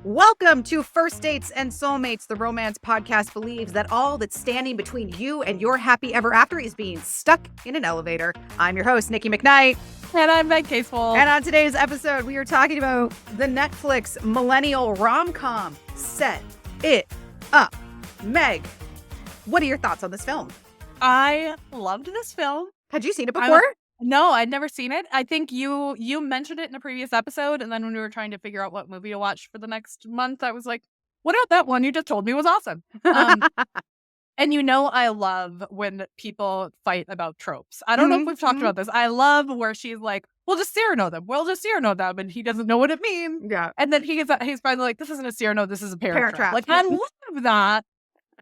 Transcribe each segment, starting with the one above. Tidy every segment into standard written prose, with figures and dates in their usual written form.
Welcome to First Dates and Soulmates. The romance podcast believes that all that's standing between you and your happy ever after is being stuck in an elevator. I'm your host, Nikki McKnight. And I'm Meg Casewell. And on today's episode, we are talking about the Netflix Millennial rom-com, Set It Up. Meg, what are your thoughts on this film? I loved this film. Had you seen it before? No, I'd never seen it. I think you mentioned it in a previous episode, and then when we were trying to figure out what movie to watch for the next month, I was like, what about that one you just told me was awesome? And I love when people fight about tropes. I don't know if we've talked about this. I love where she's like, we'll just Cyrano them. We'll just Cyrano them. And he doesn't know what it means. Yeah. And then he's finally like, this isn't a Cyrano, this is a parent trap. Like, Yeah. I love that.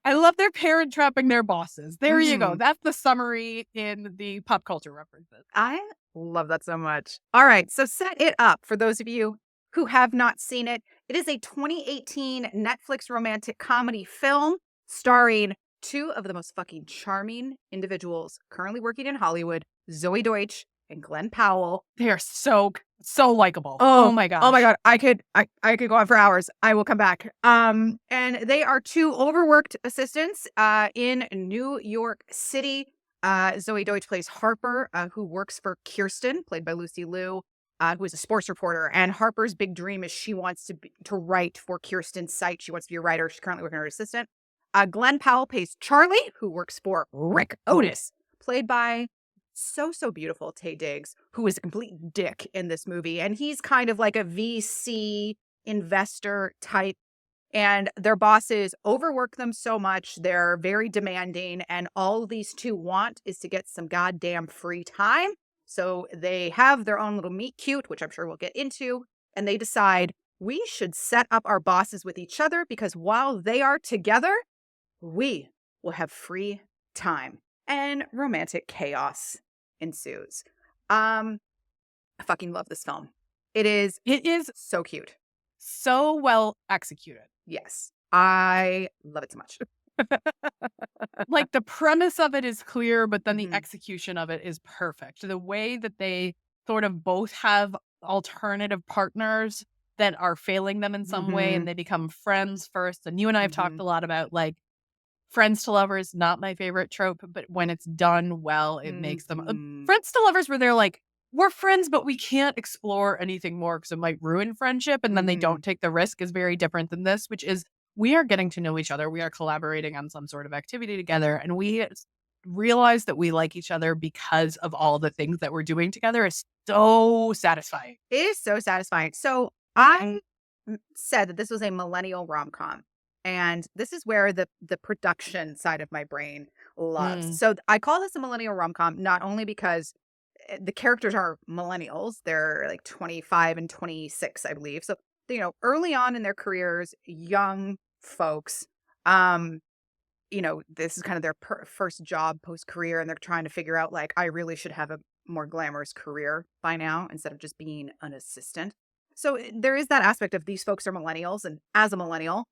I love their parent trapping their bosses. There you go. That's the summary in the pop culture references. I love that so much. All right. So Set It Up, for those of you who have not seen it, it is a 2018 Netflix romantic comedy film starring two of the most fucking charming individuals currently working in Hollywood, Zoe Deutsch and Glenn Powell. They are so likable. Oh my gosh. Oh my God. I could go on for hours. I will come back. And they are two overworked assistants in New York City. Zoe Deutsch plays Harper, who works for Kirsten, played by Lucy Liu, who is a sports reporter. And Harper's big dream is she wants to write for Kirsten's site. She wants to be a writer. She's currently working as her assistant. Glenn Powell plays Charlie, who works for Rick Otis, played by so beautiful Tay Diggs, who is a complete dick in this movie. And he's kind of like a VC investor type. And their bosses overwork them so much. They're very demanding. And all these two want is to get some goddamn free time. So they have their own little meet cute, which I'm sure we'll get into. And they decide we should set up our bosses with each other because while they are together, we will have free time. And romantic chaos ensues. I fucking love this film. It is so cute. So well executed. Yes. I love it so much. Like the premise of it is clear, but then the execution of it is perfect. The way that they sort of both have alternative partners that are failing them in some way and they become friends first. And you and I have talked a lot about like friends to lovers, not my favorite trope, but when it's done well, it makes them friends to lovers where they're like, we're friends, but we can't explore anything more because it might ruin friendship. And then they don't take the risk is very different than this, which is we are getting to know each other. We are collaborating on some sort of activity together. And we realize that we like each other because of all the things that we're doing together. Is so satisfying. It is so satisfying. So I said that this was a millennial rom-com. And this is where the production side of my brain loves. So I call this a millennial rom-com, not only because the characters are millennials. They're like 25 and 26, I believe. So, early on in their careers, young folks, this is kind of their first job post-career. And they're trying to figure out like, I really should have a more glamorous career by now instead of just being an assistant. So there is that aspect of these folks are millennials. And as a millennial,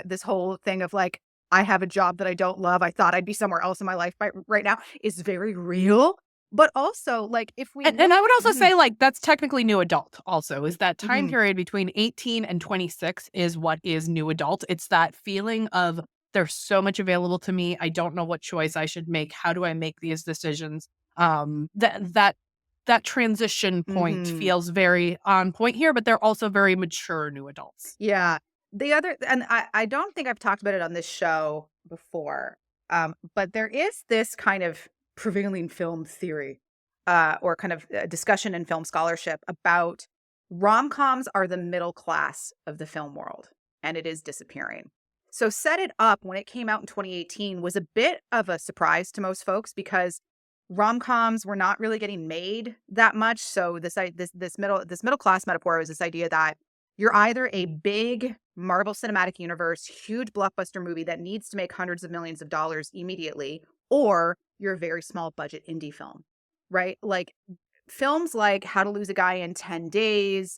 this whole thing of like, I have a job that I don't love. I thought I'd be somewhere else in my life right now is very real. But also like if we... And I would also say like that's technically new adult also is that time period between 18 and 26 is what is new adult. It's that feeling of there's so much available to me. I don't know what choice I should make. How do I make these decisions? That transition point feels very on point here, but they're also very mature new adults. Yeah. The other, and I don't think I've talked about it on this show before, but there is this kind of prevailing film theory or kind of discussion in film scholarship about rom-coms are the middle class of the film world, and it is disappearing. So Set It Up, when it came out in 2018, was a bit of a surprise to most folks because rom-coms were not really getting made that much. So this middle class metaphor is this idea that you're either a big Marvel Cinematic Universe, huge blockbuster movie that needs to make hundreds of millions of dollars immediately, or you're a very small budget indie film, right? Like films like How to Lose a Guy in 10 Days,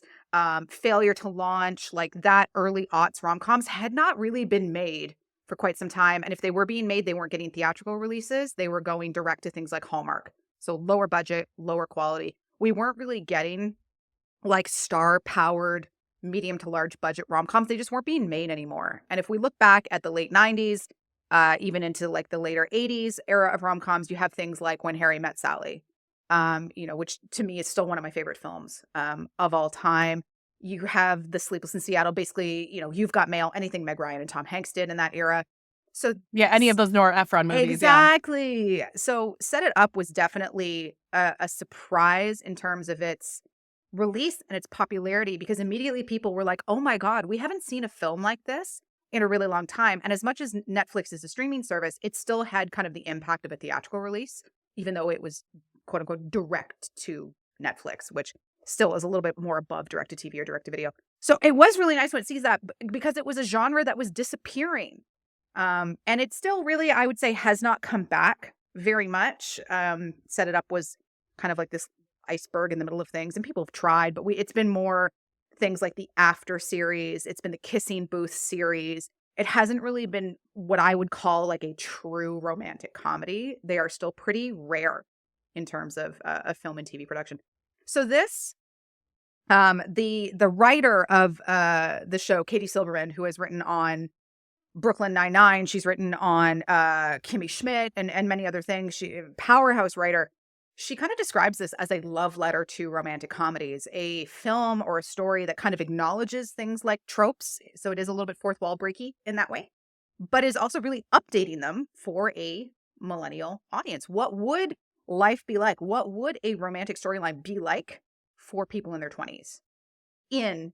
Failure to Launch, like that early aughts rom-coms had not really been made for quite some time. And if they were being made, they weren't getting theatrical releases. They were going direct to things like Hallmark. So lower budget, lower quality. We weren't really getting like star-powered medium to large budget rom-coms. They just weren't being made anymore. And if we look back at the late 90s, even into like the later 80s era of rom-coms, you have things like When Harry Met Sally, which to me is still one of my favorite films of all time. You have The Sleepless in Seattle, basically, You've Got Mail, anything Meg Ryan and Tom Hanks did in that era. So yeah, any of those Nora Ephron movies. exactly. Yeah. So Set It Up was definitely a surprise in terms of its release and its popularity, because immediately people were like, oh my God, we haven't seen a film like this in a really long time. And as much as Netflix is a streaming service, it still had kind of the impact of a theatrical release, even though it was quote unquote direct to Netflix, which still is a little bit more above direct to TV or direct to video. So it was really nice when it sees that, because it was a genre that was disappearing. And it still really, I would say, has not come back very much. Set It Up was kind of like this iceberg in the middle of things, and people have tried, but it's been more things like the After series. It's been the Kissing Booth series. It hasn't really been what I would call like a true romantic comedy. They are still pretty rare in terms of film and TV production. So this, the writer of the show, Katie Silverman, who has written on Brooklyn Nine-Nine, she's written on Kimmy Schmidt and many other things. She powerhouse writer. She kind of describes this as a love letter to romantic comedies, a film or a story that kind of acknowledges things like tropes. So it is a little bit fourth wall breaky in that way, but is also really updating them for a millennial audience. What would life be like? What would a romantic storyline be like for people in their 20s, in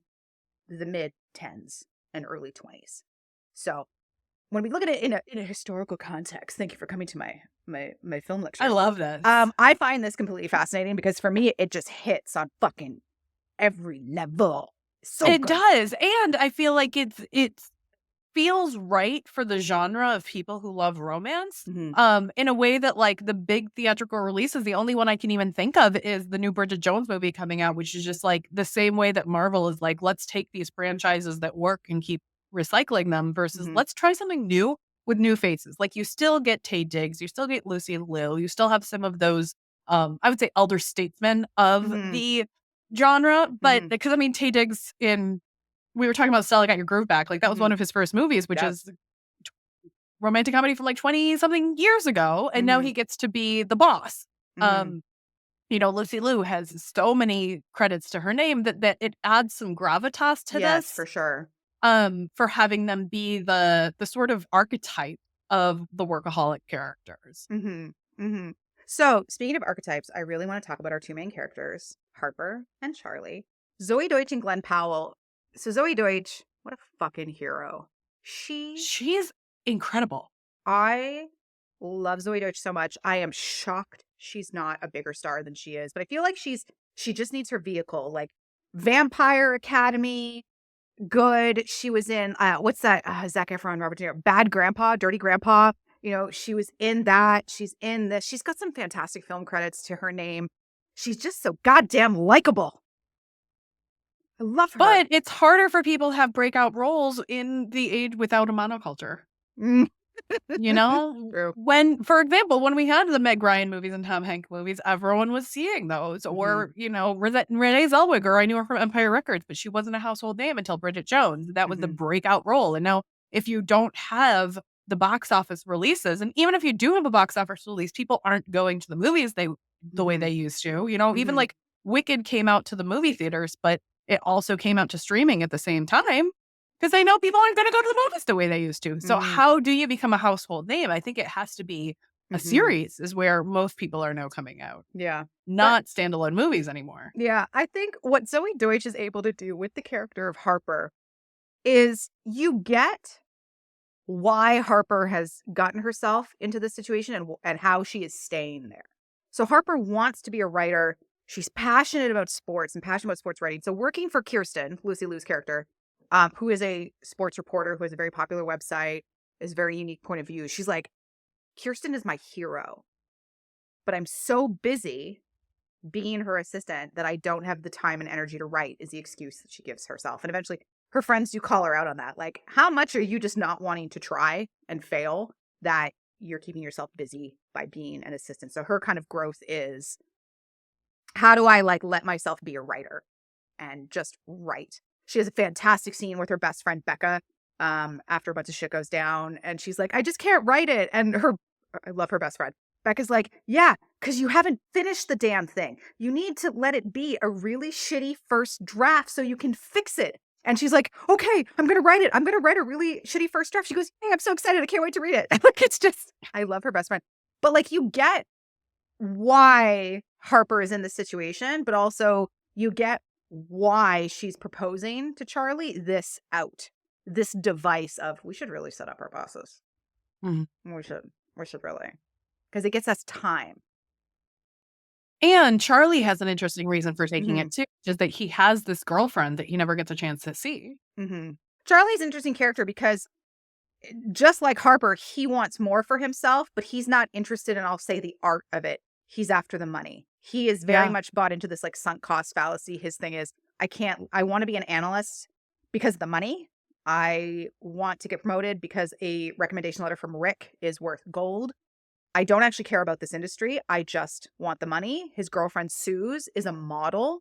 the mid 10s and early 20s? So when we look at it in a historical context, thank you for coming to my film lecture. I love this. I find this completely fascinating, because for me, it just hits on fucking every level. So it good. does. And I feel like it feels right for the genre of people who love romance. Mhm. In a way that like the big theatrical releases, the only one I can even think of is the new Bridget Jones movie coming out, which is just like the same way that Marvel is like, let's take these franchises that work and keep recycling them, versus Mhm. let's try something new with new faces. Like you still get Tay Diggs, you still get Lucy Liu, you still have some of those I would say elder statesmen of Mhm. the genre, but Mhm. because I mean Tay Diggs, in we were talking about Stella Got Your Groove Back, like that was Mhm. one of his first movies, which Yep. is romantic comedy from like 20 something years ago, and now Mhm. he gets to be the boss. Mhm. Lucy Liu has so many credits to her name that it adds some gravitas to Yes, this, for sure. for having them be the sort of archetype of the workaholic characters. Mhm. Mhm. So, speaking of archetypes, I really want to talk about our two main characters, Harper and Charlie. Zoe Deutsch and Glenn Powell. So Zoe Deutsch, what a fucking hero. She's incredible. I love Zoe Deutsch so much. I am shocked she's not a bigger star than she is, but I feel like she just needs her vehicle. Like Vampire Academy, good. She was in what's that? Zac Efron, Robert De Niro, Bad Grandpa, Dirty Grandpa. She was in that. She's in this. She's got some fantastic film credits to her name. She's just so goddamn likable. I love her. But it's harder for people to have breakout roles in the age without a monoculture. Mm. You know, True. for example, when we had the Meg Ryan movies and Tom Hanks movies, everyone was seeing those. Or, Renee Zellweger, I knew her from Empire Records, but she wasn't a household name until Bridget Jones. That was the Mhm. breakout role. And now, if you don't have the box office releases, and even if you do have a box office release, people aren't going to the movies the way they Mhm. used to. Even Mhm. like Wicked came out to the movie theaters, but it also came out to streaming at the same time. Because I know people aren't going to go to the movies the way they used to. So Mhm. how do you become a household name? I think it has to be a Mhm. series is where most people are now coming out, Yeah. But not standalone movies anymore. yeah, I think what Zoe Deutsch is able to do with the character of Harper is you get why Harper has gotten herself into this situation, and how she is staying there. So Harper wants to be a writer. She's passionate about sports and passionate about sports writing. So working for Kirsten, Lucy Liu's character, who is a sports reporter who has a very popular website, is a very unique point of view. She's like, Kirsten is my hero, but I'm so busy being her assistant that I don't have the time and energy to write, is the excuse that she gives herself. And eventually her friends do call her out on that. Like, how much are you just not wanting to try and fail that you're keeping yourself busy by being an assistant? So her kind of growth is, how do I like let myself be a writer and just write? She has a fantastic scene with her best friend Becca after a bunch of shit goes down, and she's like, I just can't write it. And I love her best friend. Becca's like, yeah, because you haven't finished the damn thing. You need to let it be a really shitty first draft so you can fix it. And she's like, okay, I'm going to write it. I'm going to write a really shitty first draft. She goes, hey, I'm so excited. I can't wait to read it. Like, it's just, I love her best friend. But like, you get why Harper is in this situation, but also you get why she's proposing to Charlie this device of, we should really set up our bosses. Mm-hmm. We should really, because it gets us time. And Charlie has an interesting reason for taking it too, which is that he has this girlfriend that he never gets a chance to see. Charlie's an interesting character because just like Harper, he wants more for himself, but he's not interested in, I'll say, the art of it. He's after the money. He is very much bought into this like sunk cost fallacy. His thing is, I want to be an analyst because of the money. I want to get promoted because a recommendation letter from Rick is worth gold. I don't actually care about this industry. I just want the money. His girlfriend Suze is a model.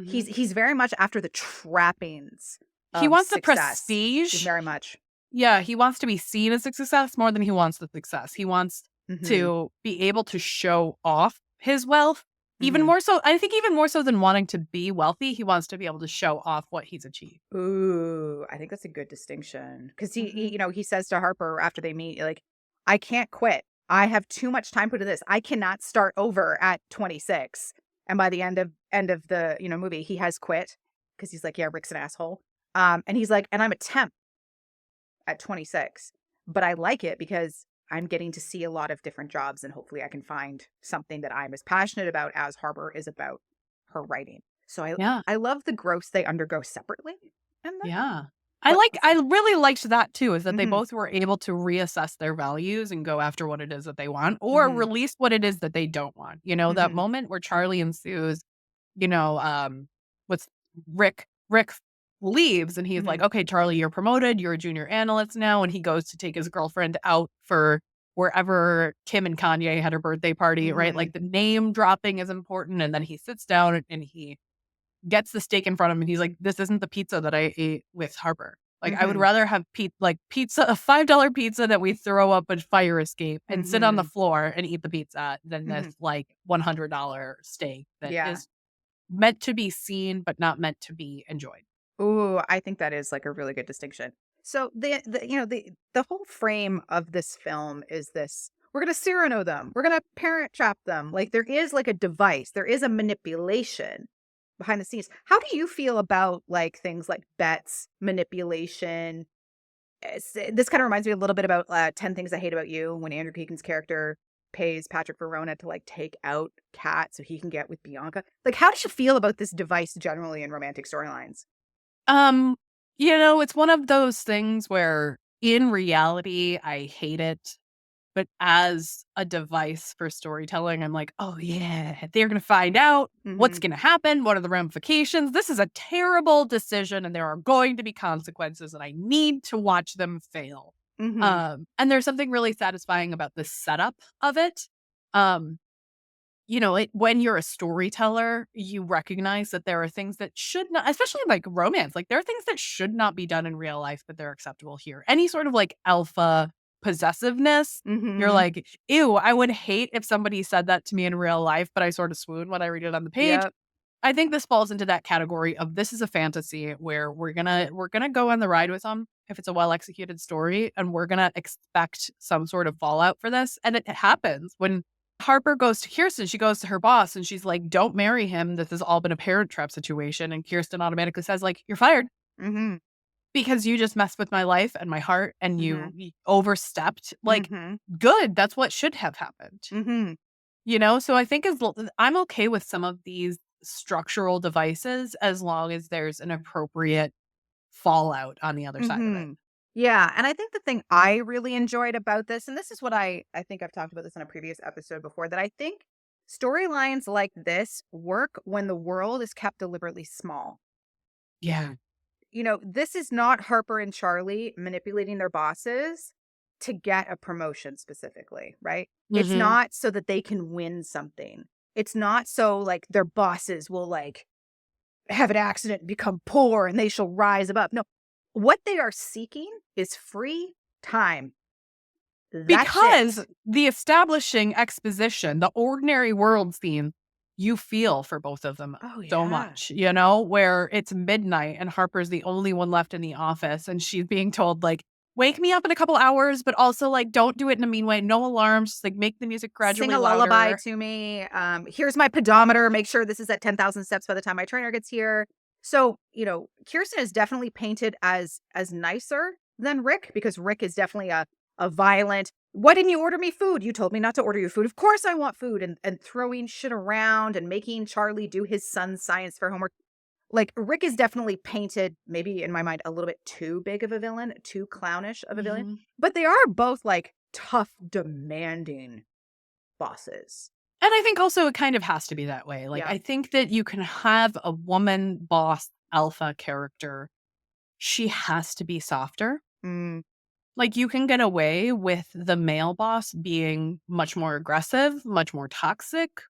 He's very much after the trappings. He wants success. the prestige. He's very much. Yeah, he wants to be seen as a success more than he wants the success. He wants to be able to show off his wealth. Even more so, I think even more so than wanting to be wealthy, he wants to be able to show off what he's achieved. Ooh, I think that's a good distinction. Because he says to Harper after they meet, like, I can't quit. I have too much time put into this. I cannot start over at 26. And by the end of the movie, he has quit because he's like, yeah, Rick's an asshole. And he's like, and I'm a temp at 26, but I like it because I'm getting to see a lot of different jobs, and hopefully I can find something that I'm as passionate about as Harper is about her writing. So I love the growth they undergo separately. I really liked that too, is that they both were able to reassess their values and go after what it is that they want, or release what it is that they don't want. That moment where Charlie and Suze, with Rick leaves and he's like, okay, Charlie, you're promoted. You're a junior analyst now. And he goes to take his girlfriend out for wherever Kim and Kanye had a birthday party, right? Like the name dropping is important. And then he sits down and he gets the steak in front of him and he's like, this isn't the pizza that I ate with Harper. Like, I would rather have pizza, a $5 pizza that we throw up a fire escape and sit on the floor and eat the pizza than this like $100 steak that is meant to be seen, but not meant to be enjoyed. Ooh, I think that is like a really good distinction. So the whole frame of this film is this: we're gonna Cyrano them, we're gonna parent trap them. Like, there is like a device, there is a manipulation behind the scenes. How do you feel about like things like bets, manipulation? This kind of reminds me a little bit about 10 Things I Hate About You, when Andrew Keegan's character pays Patrick Verona to like take out Kat so he can get with Bianca. Like, how do you feel about this device generally in romantic storylines? It's one of those things where in reality, I hate it. But as a device for storytelling, I'm like, oh yeah, they're going to find out what's going to happen. What are the ramifications? This is a terrible decision and there are going to be consequences and I need to watch them fail. And there's something really satisfying about the setup of it. When you're a storyteller, you recognize that there are things that should not, especially like romance, like there are things that should not be done in real life, but they're acceptable here. Any sort of like alpha possessiveness, you're like, ew, I would hate if somebody said that to me in real life, but I sort of swoon when I read it on the page. Yep. I think this falls into that category of this is a fantasy where we're gonna go on the ride with them if it's a well executed story, and we're gonna expect some sort of fallout for this. And it happens when Harper goes to Kirsten. She goes to her boss and she's like, don't marry him. This has all been a parent trap situation. And Kirsten automatically says, like, you're fired. Because you just messed with my life and my heart and you overstepped. Like, good. That's what should have happened. So I think I'm okay with some of these structural devices as long as there's an appropriate fallout on the other side of it. Yeah. And I think the thing I really enjoyed about this, and this is what I think I've talked about this in a previous episode before, that I think storylines like this work when the world is kept deliberately small. Yeah. This is not Harper and Charlie manipulating their bosses to get a promotion specifically, right? It's not so that they can win something. It's not so like their bosses will like have an accident and become poor and they shall rise above. No, what they are seeking is free time. That's Because it. the establishing exposition, the ordinary world scene, you feel for both of them Oh, so yeah. much, where it's midnight and Harper's the only one left in the office and she's being told, like, wake me up in a couple hours, but also, like, don't do it in a mean way. No alarms, just, like, make the music Sing gradually a lullaby louder. to me. Here's my pedometer. Make sure this is at 10,000 steps by the time my trainer gets here. So, Kirsten is definitely painted as nicer than Rick, because Rick is definitely a violent, why didn't you order me food? You told me not to order you food. Of course I want food, and throwing shit around and making Charlie do his son's science for homework. Like, Rick is definitely painted, maybe in my mind, a little bit too big of a villain, too clownish of a villain. Mhm. But they are both like tough, demanding bosses. And I think also it kind of has to be that way. Like, Yeah. I think that you can have a woman boss alpha character. She has to be softer. Mm, Like, you can get away with the male boss being much more aggressive, much more toxic.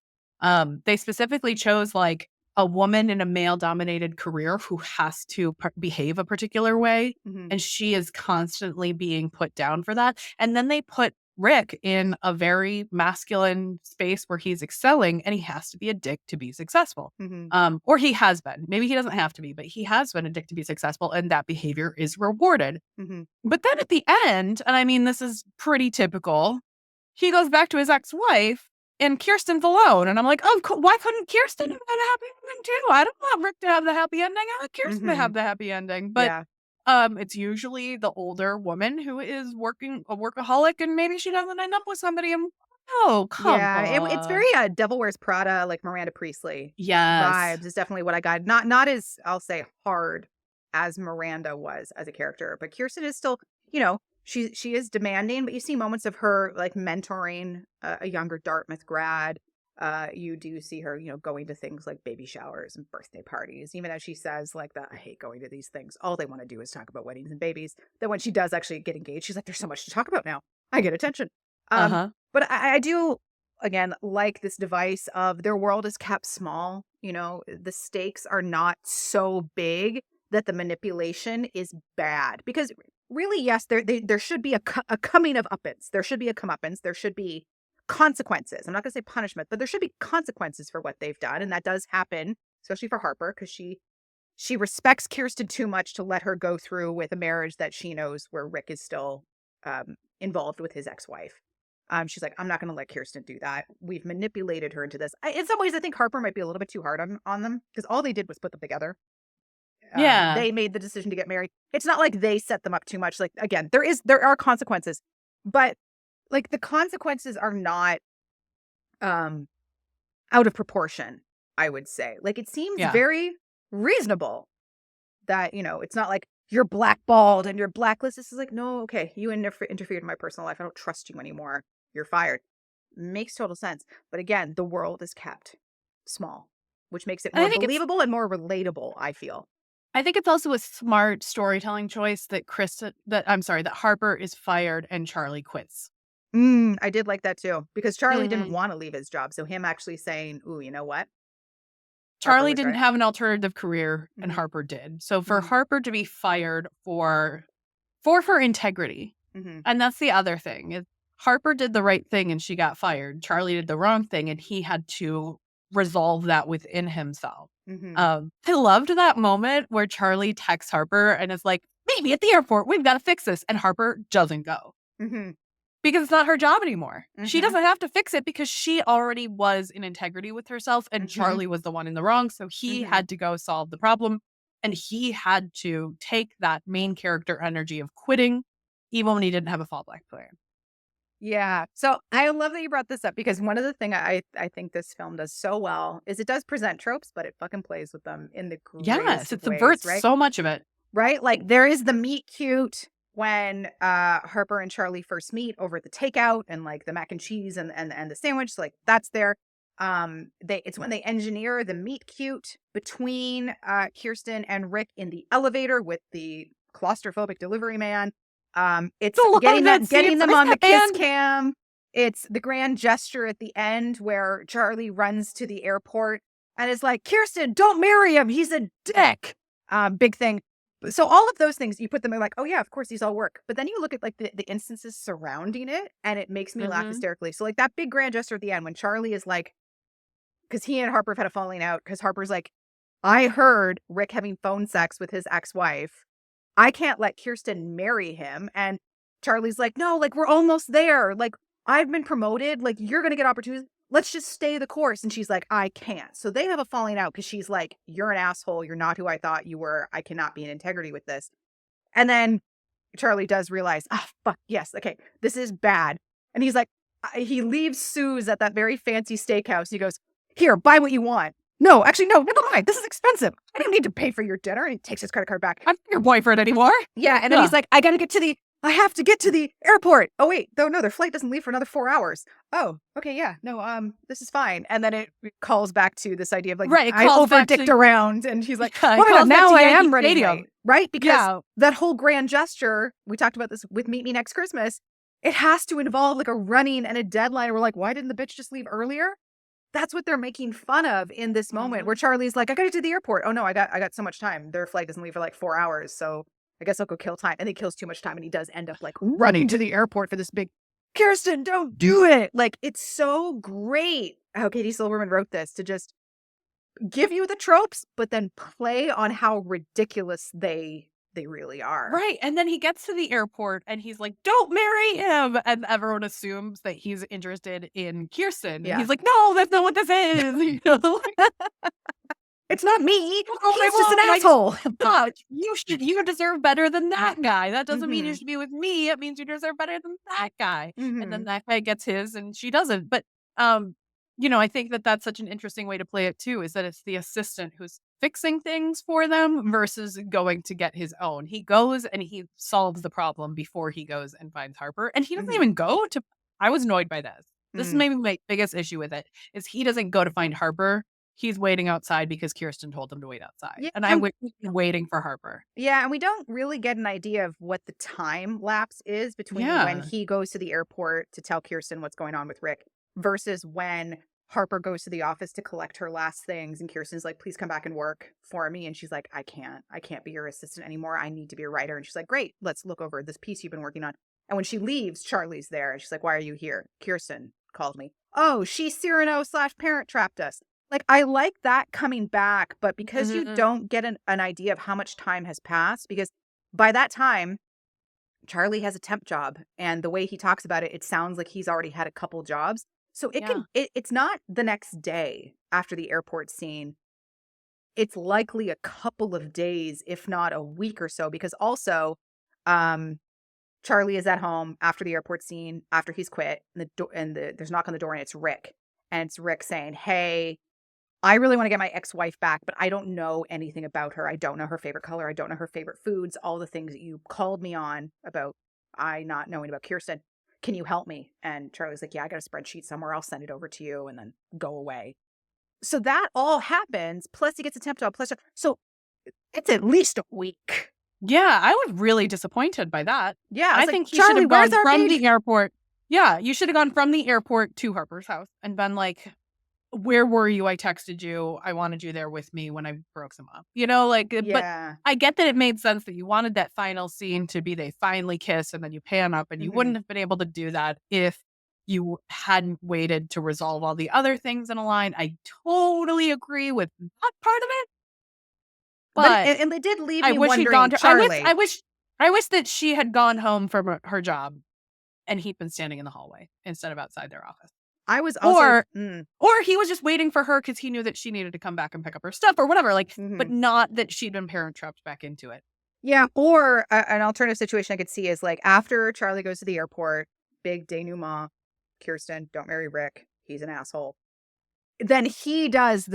They specifically chose, like, a woman in a male-dominated career who has to behave a particular way, mhm, and she is constantly being put down for that. And then they put Rick in a very masculine space where he's excelling, and he has to be a dick to be successful. mhm, Or he has been. Maybe he doesn't have to be, but he has been a dick to be successful, and that behavior is rewarded. mhm. But then at the end, and I mean, this is pretty typical, he goes back to his ex-wife and Kirsten's alone. And I'm like, oh, why couldn't Kirsten have had a happy ending too? I don't want Rick to have the happy ending. I want Kirsten to have Mhm. the happy ending. But Yeah. it's usually the older woman who is working a workaholic and maybe she doesn't end up with somebody. And oh, come Yeah. It's on. very Devil Wears Prada, like Miranda Priestley Yes. vibes is definitely what I got. Not as, I'll say, hard as Miranda was as a character, but Kirsten is still, she is demanding, but you see moments of her like mentoring a younger Dartmouth grad. You do see her, going to things like baby showers and birthday parties, even as she says like that, I hate going to these things. All they want to do is talk about weddings and babies. Then when she does actually get engaged, she's like, there's so much to talk about now. I get attention. Um, Uh-huh. but I do, again, like this device of their world is kept small. The stakes are not so big that the manipulation is bad. Because really, yes, there should be a coming of uppance. There should be a comeuppance. There should be consequences. I'm not going to say punishment, but there should be consequences for what they've done. And that does happen, especially for Harper, because she respects Kirsten too much to let her go through with a marriage that she knows where Rick is still involved with his ex-wife. She's like, I'm not going to let Kirsten do that. We've manipulated her into this. In some ways, I think Harper might be a little bit too hard on them, because all they did was put them together. Yeah. They made the decision to get married. It's not like they set them up too much. Like, again, there are consequences, but like the consequences are not um out of proportion, I would say. Like, it seems Yeah. very reasonable that, it's not like you're blackballed and you're blacklisted. This is like, no, okay, you interfered in my personal life. I don't trust you anymore. You're fired. Makes total sense. But again, the world is kept small, which makes it And more believable and more relatable, I feel. I think it's also a smart storytelling choice that that Harper is fired and Charlie quits. I did like that too, because Charlie didn't Mhm. want to leave his job. So him actually saying, ooh, you know what? Harper Charlie was didn't right. have an alternative career and Hmm. Harper did. So for Hmm. Harper to be fired for her integrity. Hmm. And that's the other thing. Is Harper did the right thing and she got fired. Charlie did the wrong thing and he had to resolve that within himself. Hmm. I loved that moment where Charlie texts Harper and is like, "Meet me at the airport. We've got to fix this." And Harper doesn't go. Hmm. Because it's not her job anymore. She Hmm. doesn't have to fix it because she already was in integrity with herself and Hmm. Charlie was the one in the wrong. So he Hmm. had to go solve the problem and he had to take that main character energy of quitting even when he didn't have a fallback plan. Yeah. So I love that you brought this up, because one of the things I think this film does so well is it does present tropes, but it fucking plays with them in the Yes, greatest it of ways, subverts right? so much of it. Right? Like, there is the meet cute when Harper and Charlie first meet over the takeout, and like the mac and cheese and the sandwich, like that's there. It's when they engineer the meet cute between Kirsten and Rick in the elevator with the claustrophobic delivery man. It's I love that scene. getting them on the kiss And cam. It's the grand gesture at the end where Charlie runs to the airport and is like, Kirsten, don't marry him. He's a dick. Big thing. So all of those things, you put them in like, oh yeah, of course these all work. But then you look at like the instances surrounding it, and it makes me laugh hysterically. So like that big grand gesture at the end when Charlie is like, because he and Harper have had a falling out, because Harper's like, I heard Rick having phone sex with his ex-wife. I can't let Kirsten marry him. And Charlie's like, no, like we're almost there. Like I've been promoted. Like you're going to get opportunities. Let's just stay the course. And she's like, I can't. So they have a falling out because she's like, you're an asshole. You're not who I thought you were. I cannot be in integrity with this. And then Charlie does realize, fuck, yes, okay, this is bad. And he's like, he leaves Sue's at that very fancy steakhouse. He goes, here, buy what you want. No, actually, no, never mind. This is expensive. I don't need to pay for your dinner. And he takes his credit card back. I'm not your boyfriend anymore. Yeah. And then he's like, I have to get to the airport. Oh, wait. No, their flight doesn't leave for another 4 hours. Oh, okay. Yeah. No, this is fine. And then it calls back to this idea of like, I overdicked around. And he's like, oh my God, now I am ready. Right? Because that whole grand gesture, we talked about this with Meet Me Next Christmas. It has to involve like a running and a deadline. We're like, why didn't the bitch just leave earlier? That's what they're making fun of in this moment where Charlie's like, I got to do the airport. Oh no, I got so much time. Their flight doesn't leave for like 4 hours. So I guess I'll go kill time. And he kills too much time. And he does end up like running to the airport for this big, Kirsten, don't do it. Like, it's so great how Katie Silverman wrote this to just give you the tropes, but then play on how ridiculous they really are. Right. And then he gets to the airport and he's like, don't marry him. And everyone assumes that he's interested in Kirsten. Yeah. And he's like, no, that's not what this is. You know? It's not me. He's just an asshole. You deserve better than that guy. That doesn't mean you should be with me. It means you deserve better than that guy. And then that guy gets his and she doesn't. But, I think that that's such an interesting way to play it too, is that it's the assistant who's fixing things for them versus going to get his own. He goes and he solves the problem before he goes and finds Harper. And he doesn't even go to, I was annoyed by this. This is maybe my biggest issue with it, is he doesn't go to find Harper. He's waiting outside because Kirsten told him to wait outside. Yeah, and I'm waiting for Harper. Yeah, and we don't really get an idea of what the time lapse is between when he goes to the airport to tell Kirsten what's going on with Rick versus when Harper goes to the office to collect her last things and Kirsten's like, please come back and work for me. And she's like, I can't be your assistant anymore. I need to be a writer. And she's like, great, let's look over this piece you've been working on. And when she leaves, Charlie's there. And she's like, why are you here? Kirsten called me. Oh, she Cyrano / parent trapped us. Like, I like that coming back, but because you don't get an idea of how much time has passed, because by that time, Charlie has a temp job. And the way he talks about it, it sounds like he's already had a couple jobs. So it's not the next day after the airport scene. It's likely a couple of days, if not a week or so, because also Charlie is at home after the airport scene, after he's quit, and there's a knock on the door and it's Rick. And it's Rick saying, hey, I really want to get my ex-wife back, but I don't know anything about her. I don't know her favorite color. I don't know her favorite foods, all the things that you called me on about I not knowing about Kirsten. Can you help me? And Charlie's like, yeah, I got a spreadsheet somewhere. I'll send it over to you and then go away. So that all happens. Plus he gets a temp job. So it's at least a week. Yeah, I was really disappointed by that. Yeah, I think he should have gone from the airport. Yeah, you should have gone from the airport to Harper's house and been like, where were you? I texted you. I wanted you there with me when I broke some up. But I get that it made sense that you wanted that final scene to be they finally kiss and then you pan up, and you wouldn't have been able to do that if you hadn't waited to resolve all the other things in a line. I totally agree with that part of it. But and they did leave me wondering, Charlie. I wish that she had gone home from her job and he'd been standing in the hallway instead of outside their office. I was also, or he was just waiting for her because he knew that she needed to come back and pick up her stuff or whatever, but not that she'd been parent trapped back into it. Yeah. Or an alternative situation I could see is like after Charlie goes to the airport, big denouement, Kirsten, don't marry Rick. He's an asshole. Then he does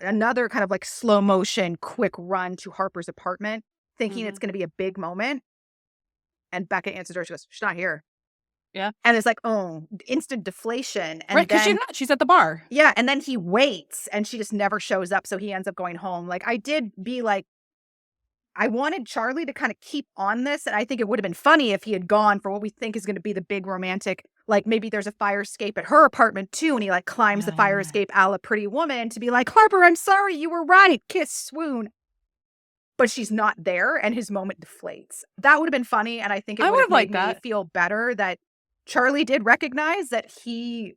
another kind of like slow motion, quick run to Harper's apartment, thinking it's going to be a big moment. And Becca answers her. She goes, she's not here. Yeah. And it's like, oh, instant deflation. And right, because she's not. She's at the bar. Yeah. And then he waits and she just never shows up. So he ends up going home. Like, I did be like, I wanted Charlie to kind of keep on this. And I think it would have been funny if he had gone for what we think is going to be the big romantic, like maybe there's a fire escape at her apartment too, and he like climbs the fire escape a la Pretty Woman to be like, Harper, I'm sorry, you were right, kiss, swoon. But she's not there, and his moment deflates. That would have been funny, and I think it I would have would've made liked me that. feel better that Charlie did recognize that he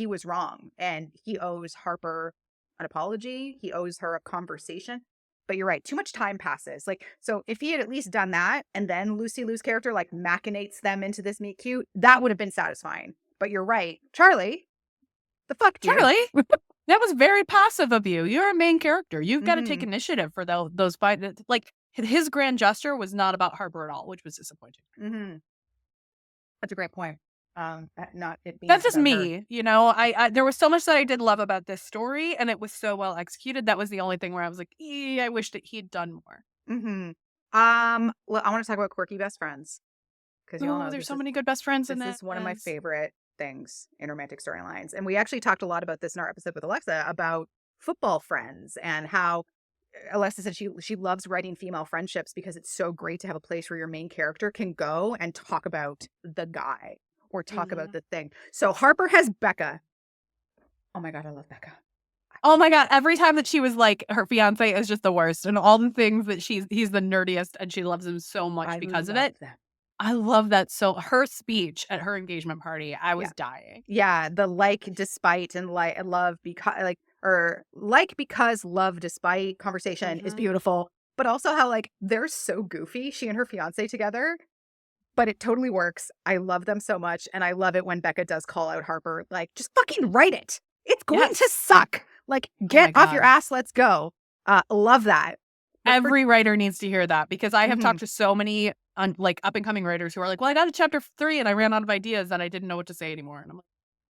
was wrong, and he owes Harper an apology. He owes her a conversation. But you're right, too much time passes. Like, so if he had at least done that, and then Lucy Liu's character like machinates them into this meet cute, that would have been satisfying. But you're right, Charlie, the fuck you. Charlie, that was very passive of you. You're a main character. You've got to take Mhm. initiative for those fight. Like his grand gesture was not about Harper at all, which was disappointing. Mhm. That's a great point. Not it being That's just about her. me, you know. I there was so much that I did love about this story, and it was so well executed. That was the only thing where I was like, I wish that he'd done more. Mm-hmm. Well, I want to talk about quirky best friends because you all Oh, know there's so many good best friends in this that. is one of my Yes. favorite things in romantic storylines, and we actually talked a lot about this in our episode with Alexa about football friends and how Alexa said she loves writing female friendships because it's so great to have a place where your main character can go and talk about the guy or talk about the thing. So Harper has Becca. Oh my God, I love Becca. Oh my God. Every time that she was like, her fiance is just the worst, and all the things that he's the nerdiest and she loves him so much I because of love it. that. I love that. So her speech at her engagement party, I was dying. Yeah, the like despite and like love because like or like because love despite conversation is beautiful, but also how like they're so goofy, she and her fiance together, but it totally works. I love them so much, and I love it when Becca does call out Harper, like just fucking write it. It's going to suck. Like get off your ass, let's go. Love that. Every writer needs to hear that because I have talked to so many like up and coming writers who are like, well, I got to chapter 3 and I ran out of ideas and I didn't know what to say anymore. And I'm like,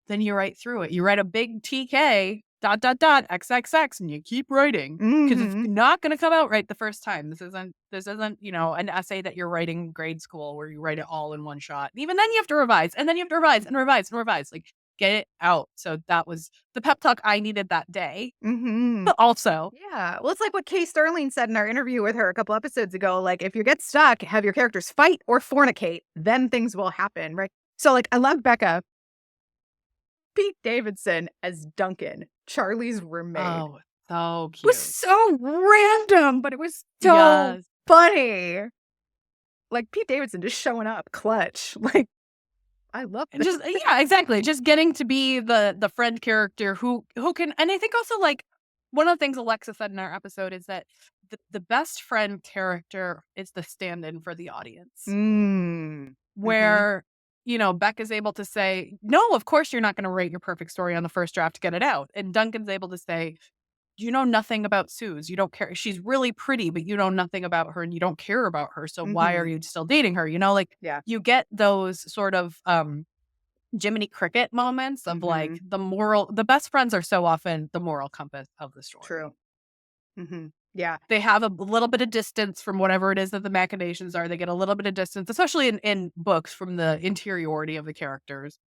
then you write through it. You write a big TK ... XXX and you keep writing because it's not going to come out right the first time. This isn't, you know, an essay that you're writing in grade school where you write it all in one shot. Even then you have to revise, and then you have to revise and revise and revise. Like, get it out. So that was the pep talk I needed that day. But also, yeah, well, it's like what Kay Sterling said in our interview with her a couple episodes ago. Like, if you get stuck, have your characters fight or fornicate, then things will happen, right? So, like, I love Becca. Pete Davidson as Duncan, Charlie's roommate. oh, so cute. It was so random, but it was so funny. Like Pete Davidson just showing up clutch. Like, I love this. Just exactly. Just getting to be the friend character who can, and I think also like one of the things Alexa said in our episode is that the best friend character is the stand-in for the audience. Where, you know, Beck is able to say, no, of course you're not going to write your perfect story on the first draft to get it out. And Duncan's able to say, you know nothing about Suze. You don't care. She's really pretty, but you know nothing about her and you don't care about her. So why are you still dating her? You know, like you get those sort of Jiminy Cricket moments of like the best friends are so often the moral compass of the story. True. Yeah. They have a little bit of distance from whatever it is that the machinations are. They get a little bit of distance, especially in books, from the interiority of the characters.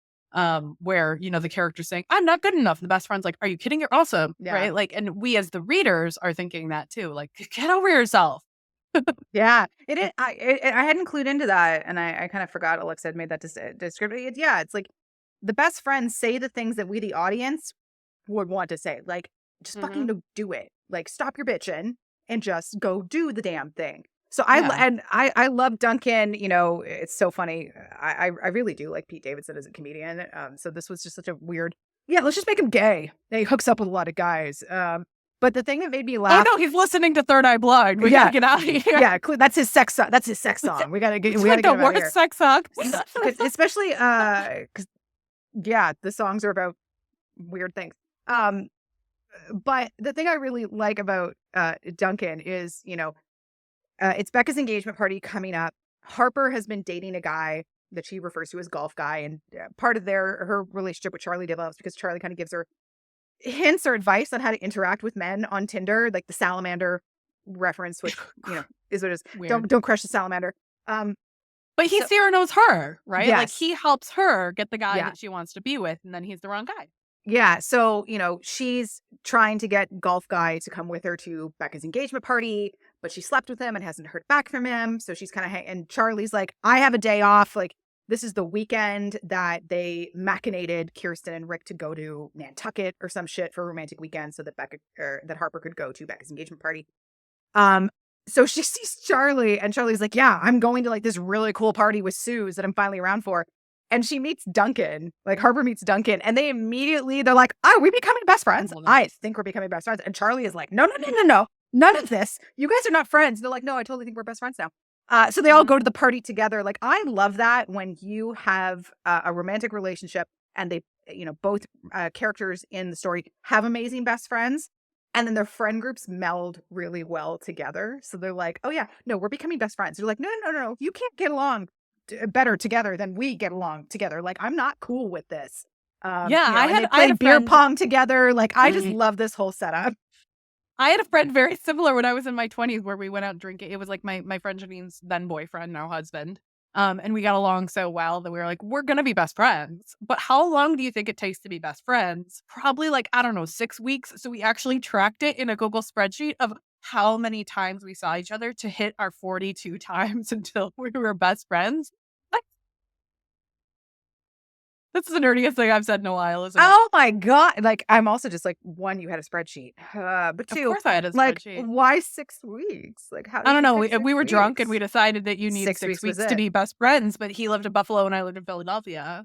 Where, you know, the character's saying, I'm not good enough. And the best friend's like, are you kidding? You're awesome. Yeah. Right. Like, and we as the readers are thinking that too. Like, get over yourself. Yeah. I hadn't clued into that. And I kind of forgot Alexa had made that description. Yeah. It's like the best friends say the things that we, the audience, would want to say. Like, just fucking do it. Like, stop your bitching and just go do the damn thing. So I love Duncan. You know, it's so funny. I really do like Pete Davidson as a comedian. So this was just such a weird. Yeah, let's just make him gay. And he hooks up with a lot of guys. But the thing that made me laugh. Oh no, he's listening to Third Eye Blind. We gotta get out of here. Yeah, that's his sex song. That's his sex song. We gotta get. We gotta like get the him out of worst sex song. Especially because the songs are about weird things. But the thing I really like about Duncan is, you know, it's Becca's engagement party coming up. Harper has been dating a guy that she refers to as Golf Guy, and part of her relationship with Charlie develops because Charlie kind of gives her hints or advice on how to interact with men on Tinder, like the salamander reference, which, you know, is what it is. Weird. Don't crush the salamander. But he Cyrano's her, right? Yes. Like he helps her get the guy that she wants to be with, and then he's the wrong guy. Yeah, so, you know, she's trying to get Golf Guy to come with her to Becca's engagement party, but she slept with him and hasn't heard back from him. So she's kind of, and Charlie's like, I have a day off. Like, this is the weekend that they machinated Kirsten and Rick to go to Nantucket or some shit for a romantic weekend so that that Harper could go to Becca's engagement party. So she sees Charlie and Charlie's like, yeah, I'm going to like this really cool party with Suze that I'm finally around for. And she meets Duncan, like Harper meets Duncan, and they're like, oh, we becoming best friends? I think we're becoming best friends. And Charlie is like, no, none of this. You guys are not friends. They're like, no, I totally think we're best friends now. So they all go to the party together. Like, I love that when you have a romantic relationship and they, both characters in the story have amazing best friends. And then their friend groups meld really well together. So they're like, oh, yeah, no, we're becoming best friends. They're like, no. You can't get along better together than we get along together. Like, I'm not cool with this. I play had beer pong together. Like, I just love this whole setup. I had a friend very similar when I was in my 20s where we went out drinking. It was like my friend Janine's then boyfriend, now husband. And we got along so well that we were like, we're going to be best friends. But how long do you think it takes to be best friends? Probably like, I don't know, 6 weeks. So we actually tracked it in a Google spreadsheet of how many times we saw each other to hit our 42 times until we were best friends. That's the nerdiest thing I've said in a while, isn't it? Oh my God. Like, I'm also just like, one, you had a spreadsheet. But two, of course I had a like, spreadsheet. why 6 weeks? Like, how? I don't know. We were drunk and we decided that you need 6 6 weeks weeks to be best friends, but he lived in Buffalo and I lived in Philadelphia.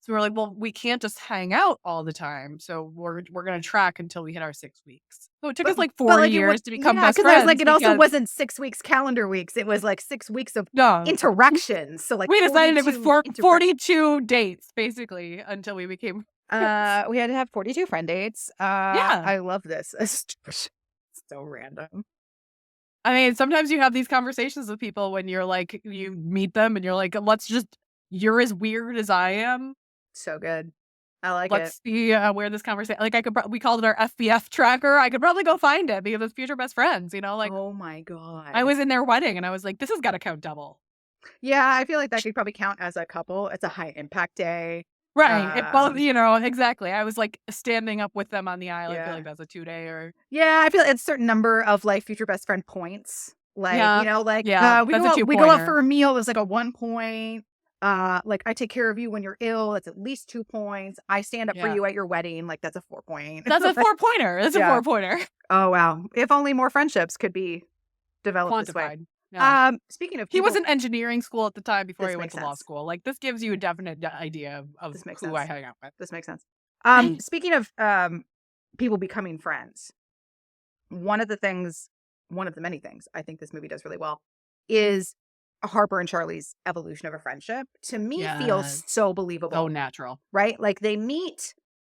So we're like, well, we can't just hang out all the time. So we're going to track until we hit our 6 weeks. So it took us like 4 years to become best friends. Because like, it also wasn't 6 weeks calendar weeks. It was like 6 weeks of interactions. So like, we decided it was 42 dates basically until we became we had to have 42 friend dates. I love this. It's so random. I mean, sometimes you have these conversations with people when you're like, you meet them and you're like, you're as weird as I am. So good. I like Let's see where this conversation, like we called it our FBF tracker. I could probably go find it because it's future best friends, like, oh my God. I was in their wedding and I was like, this has got to count double. Yeah. I feel like that could probably count as a couple. It's a high impact day. Right. It both, exactly. I was like standing up with them on the aisle. I feel like that's a 2-day or. Yeah. I feel it's a certain number of like future best friend points. Like, we go out for a meal. There's like a 1 point. Like, I take care of you when you're ill. That's at least 2 points. I stand up for you at your wedding. Like, that's a 4 point. That's a 4-pointer. That's a 4-pointer. Oh, wow. If only more friendships could be developed quantified. This way. Yeah. Speaking of he was in engineering school at the time before he went to law sense. school. Like, this gives you a definite idea of who I hang out with. This makes sense. Speaking of people becoming friends, one of the many things I think this movie does really well is Harper and Charlie's evolution of a friendship. To me, feels so believable. So natural. Right? Like, they meet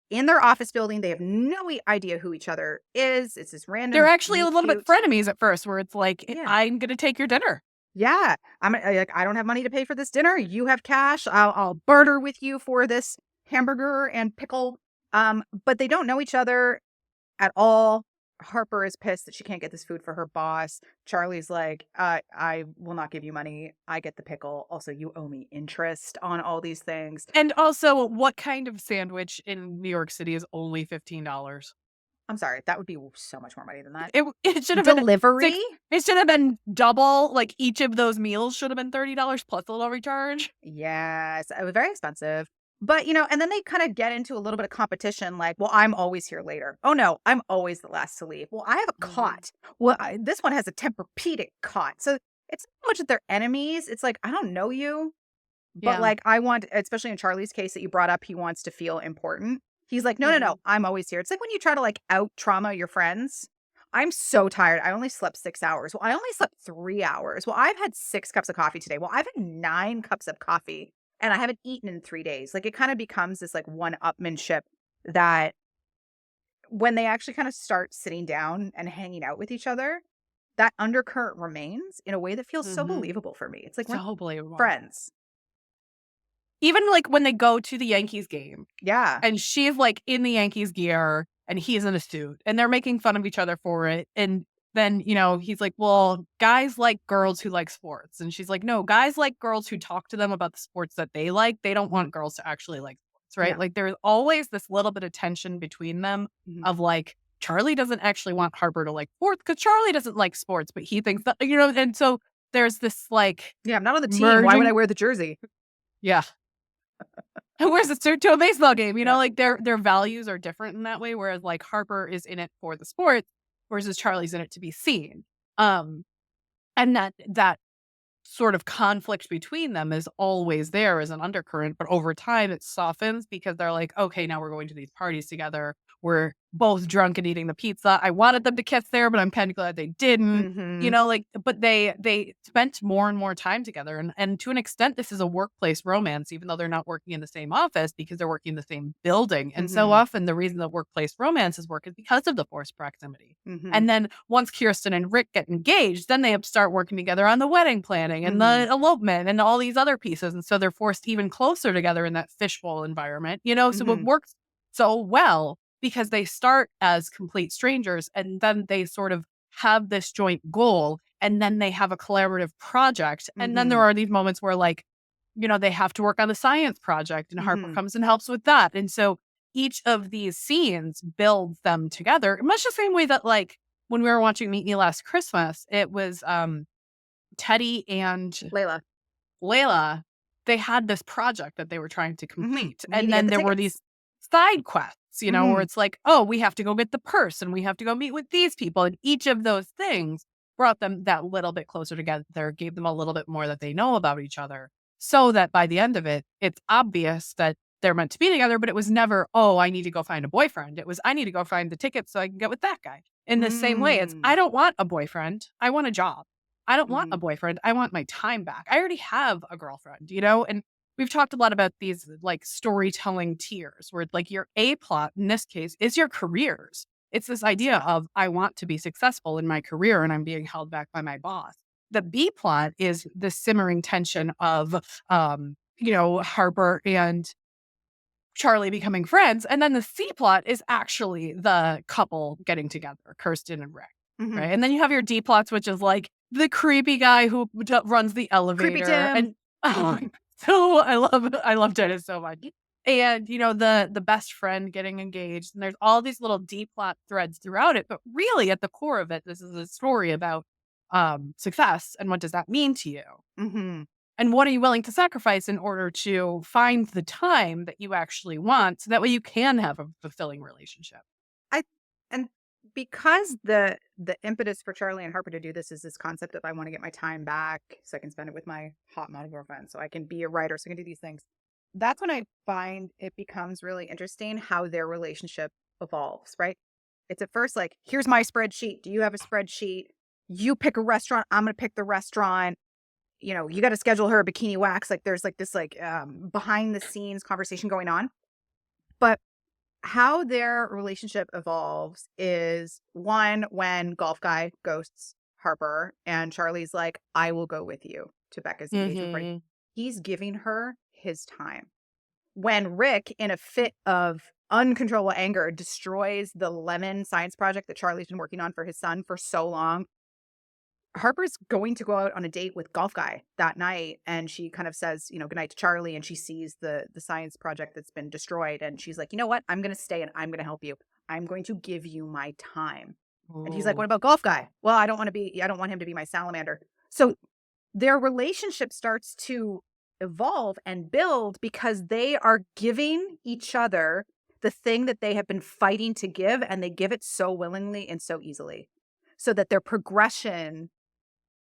in their office building. They have no idea who each other is. It's this random. They're actually a little bit frenemies at first, where it's like, I'm going to take your dinner. Yeah. I'm like, I don't have money to pay for this dinner. You have cash. I'll barter with you for this hamburger and pickle. But they don't know each other at all. Harper is pissed that she can't get this food for her boss. Charlie's like, I will not give you money. I get the pickle. Also, you owe me interest on all these things. And also, what kind of sandwich in New York City is only $15? I'm sorry. That would be so much more money than that. It should have been delivery. It should have been double. Like, each of those meals should have been $30 plus a little recharge. Yes. It was very expensive. But, and then they kind of get into a little bit of competition, like, well, I'm always here later. Oh, no, I'm always the last to leave. Well, I have a cot. Well, this one has a Tempur-Pedic cot. So it's not much that they're enemies. It's like, I don't know you. But, like, I want, especially in Charlie's case that you brought up, he wants to feel important. He's like, no, I'm always here. It's like when you try to, like, out-trauma your friends. I'm so tired. I only slept 6 hours. Well, I only slept 3 hours. Well, I've had 6 cups of coffee today. Well, I've had 9 cups of coffee. And I haven't eaten in 3 days. Like, it kind of becomes this like one-upmanship that when they actually kind of start sitting down and hanging out with each other, that undercurrent remains in a way that feels so believable for me. It's like, so believable. Friends. Even like when they go to the Yankees game. Yeah. And she's like in the Yankees gear and he's in a suit and they're making fun of each other for it. And then, he's like, well, guys like girls who like sports. And she's like, no, guys like girls who talk to them about the sports that they like. They don't want girls to actually like sports, right? Yeah. Like, there's always this little bit of tension between them of like, Charlie doesn't actually want Harper to like sports because Charlie doesn't like sports, but he thinks that, and so there's this like. Yeah, I'm not on the team. Why would I wear the jersey? Yeah. Who wears a suit to a baseball game? You Yeah. know, like their values are different in that way. Whereas like Harper is in it for the sport, versus Charlie's in it to be seen. Um, and that sort of conflict between them is always there as an undercurrent, but over time it softens because they're like, okay, now we're going to these parties together. We're both drunk and eating the pizza. I wanted them to kiss there, but I'm kind of glad they didn't. You Mm-hmm. know, like, but they spent more and more time together. And to an extent, this is a workplace romance, even though they're not working in the same office because they're working in the same building. And so Mm-hmm. often the reason that workplace romances work is because of the forced proximity. Mm-hmm. And then once Kirsten and Rick get engaged, then they have to start working together on the wedding planning and the elopement and all these other pieces. And so they're forced even closer together in that fishbowl environment, you know? So it Mm-hmm. works so well because they start as complete strangers and then they sort of have this joint goal and then they have a collaborative project. And then there Mm-hmm. are these moments where, like, you know, they have to work on the science project and Harper Mm-hmm. comes and helps with that. And so each of these scenes builds them together, much the same way that, like, when we were watching Meet Me Last Christmas, it was Teddy and Layla. Layla. They had this project that they were trying to Mm-hmm. complete. We need And to get then the there were tickets. these side quests, you know, where Mm-hmm. it's like, oh, we have to go get the purse and we have to go meet with these people. And each of those things brought them that little bit closer together, gave them a little bit more that they know about each other. So that by the end of it, it's obvious that they're meant to be together, but it was never, oh, I need to go find a boyfriend. It was, I need to go find the tickets so I can get with that guy. In the same way, it's, Mm. I don't want a boyfriend. I want a job. I don't want Mm-hmm. a boyfriend. I want my time back. I already have a girlfriend, you know? And we've talked a lot about these like storytelling tiers where like your A plot in this case is your careers. It's this idea of I want to be successful in my career and I'm being held back by my boss. The B plot is the simmering tension of you know, Harper and Charlie becoming friends. And then the C plot is actually the couple getting together, Kirsten and Rick. Mm-hmm. Right. And then you have your D plots, which is like the creepy guy who runs the Creepy elevator. Tim. And oh, so I love Dennis so much. And you know, the best friend getting engaged. And there's all these little D plot threads throughout it. But really at the core of it, this is a story about success and what does that mean to you? Mm-hmm. And what are you willing to sacrifice in order to find the time that you actually want so that way you can have a fulfilling relationship? I and because the impetus for Charlie and Harper to do this is this concept of I want to get my time back so I can spend it with my hot model girlfriend, so I can be a writer, so I can do these things. That's when I find it becomes really interesting how their relationship evolves, right? It's at first like, here's my spreadsheet. Do you have a spreadsheet? You pick a restaurant, I'm gonna pick the restaurant. You know, you got to schedule her a bikini wax. Like there's like this like behind the scenes conversation going on. But how their relationship evolves is one when Golf Guy ghosts Harper and Charlie's like, I will go with you to Becca's engagement party. Mm-hmm. He's giving her his time. When Rick, in a fit of uncontrollable anger, destroys the lemon science project that Charlie's been working on for his son for so long, Harper's going to go out on a date with Golf Guy that night, and she kind of says, you know, goodnight to Charlie, and she sees the science project that's been destroyed, and she's like, you know what? I'm going to stay and I'm going to help you. I'm going to give you my time. And he's like, what Oh, about Golf Guy? Well, I don't want him to be my salamander. So their relationship starts to evolve and build because they are giving each other the thing that they have been fighting to give, and they give it so willingly and so easily, so that their progression,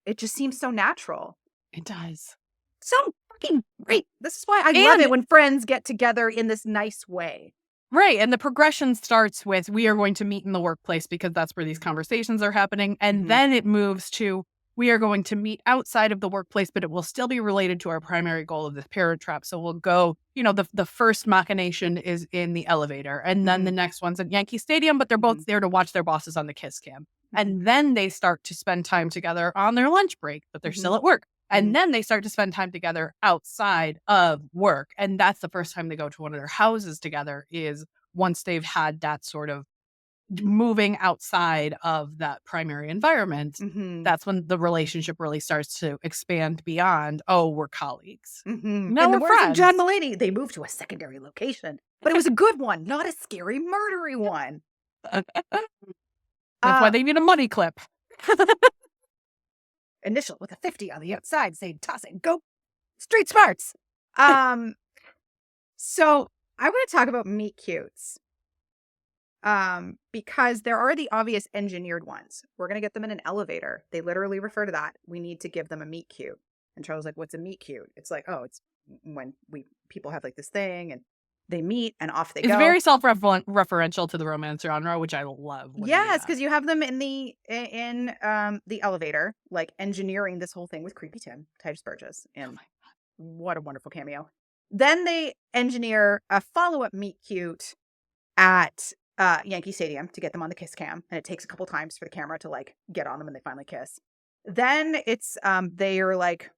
it just seems so natural. it does. So fucking great. This is why I love And it when friends get together in this nice way. right. And the progression starts with we are going to meet in the workplace because that's where these conversations are happening. And Mhm. then it moves to we are going to meet outside of the workplace, but it will still be related to our primary goal of this parent trap. So we'll go, you know, the first machination is in the elevator. And then Mhm. the next one's at Yankee Stadium, but they're both Mhm. there to watch their bosses on the kiss cam. Mhm. And then they start to spend time together on their lunch break, but they're still at work. And then they start to spend time together outside of work. And that's the first time they go to one of their houses together is once they've had that sort of moving outside of that primary environment. Mhm. That's when the relationship really starts to expand beyond, oh, we're colleagues. Mhm. Now In the we're words of John friends. Mulaney, they moved to a secondary location, but it was a good one, not a scary, murdery one. That's why Uh, they need a money clip. Initial with a 50 on the outside saying toss it and go. Street smarts. So I want to talk about meet cutes. Because there are the obvious engineered ones. We're going to get them in an elevator. They literally refer to that. We need to give them a meet cute. And Charles like, what's a meet cute? It's like, oh, it's when people have like this thing and they meet and off they It's go. very self-referential to the romance genre, which I love. Yes, because you have them in the elevator, like engineering this whole thing with Creepy Tim, Titus Burgess, and what a wonderful cameo. Then they engineer a follow-up meet cute at Yankee Stadium to get them on the kiss cam, and it takes a couple times for the camera to like get on them and they finally kiss. Then it's they are like,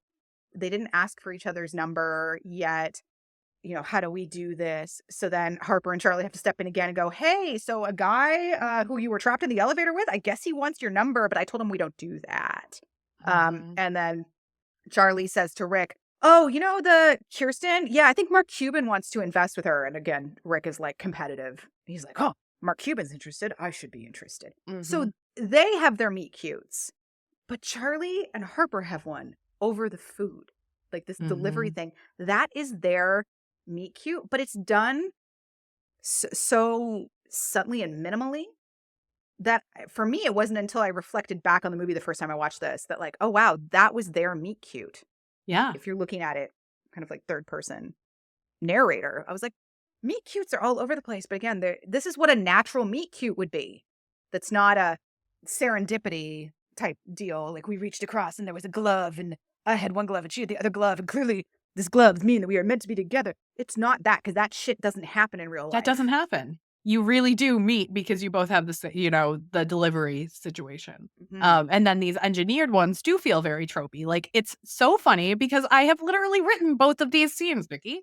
they didn't ask for each other's number yet. You know, how do we do this? So then Harper and Charlie have to step in again and go, hey, so a guy who you were trapped in the elevator with, I guess he wants your number, but I told him we don't do that. And then Charlie says to Rick, oh, you know, the Kirsten? Yeah, I think Mark Cuban wants to invest with her. And again, Rick is like competitive. He's like, oh, Mark Cuban's interested. I should be interested. So they have their meet cutes. But Charlie and Harper have one over the food. Like this delivery thing. That is their meet cute. But it's done so subtly and minimally that for me, it wasn't until I reflected back on the movie the first time I watched this that like, oh, wow, that was their meet cute. Yeah. If you're looking at it kind of like third person narrator, I was like, meet cutes are all over the place. But again, this is what a natural meet cute would be. That's not a serendipity type deal. Like we reached across and there was a glove and I had one glove and she had the other glove. And clearly this gloves mean that we are meant to be together. It's not that, because that shit doesn't happen in real life. That doesn't happen. You really do meet because you both have this, you know, the delivery situation. And then these engineered ones do feel very tropey. Like it's so funny because I have literally written both of these scenes, Vicky.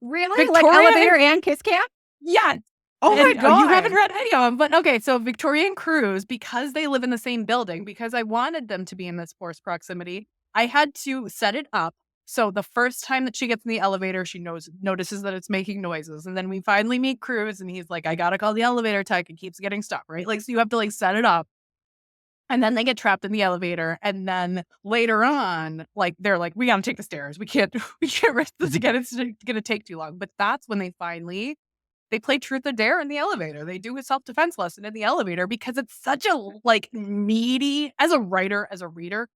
Really? Like elevator and kiss cam? Yes. Oh my God. You haven't read any of them, but okay. So Victoria and Cruz, because they live in the same building, because I wanted them to be in this forced proximity, I had to set it up. So the first time that she gets in the elevator, she notices that it's making noises. And then we finally meet Cruz and he's like, I got to call the elevator tech. It keeps getting stuck, right? Like, so you have to like set it up. And then they get trapped in the elevator. And then later on, like, they're like, we got to take the stairs. We can't risk this again. It's going to take too long. But that's when they play truth or dare in the elevator. They do a self-defense lesson in the elevator because it's such a like meaty, as a writer, as a reader,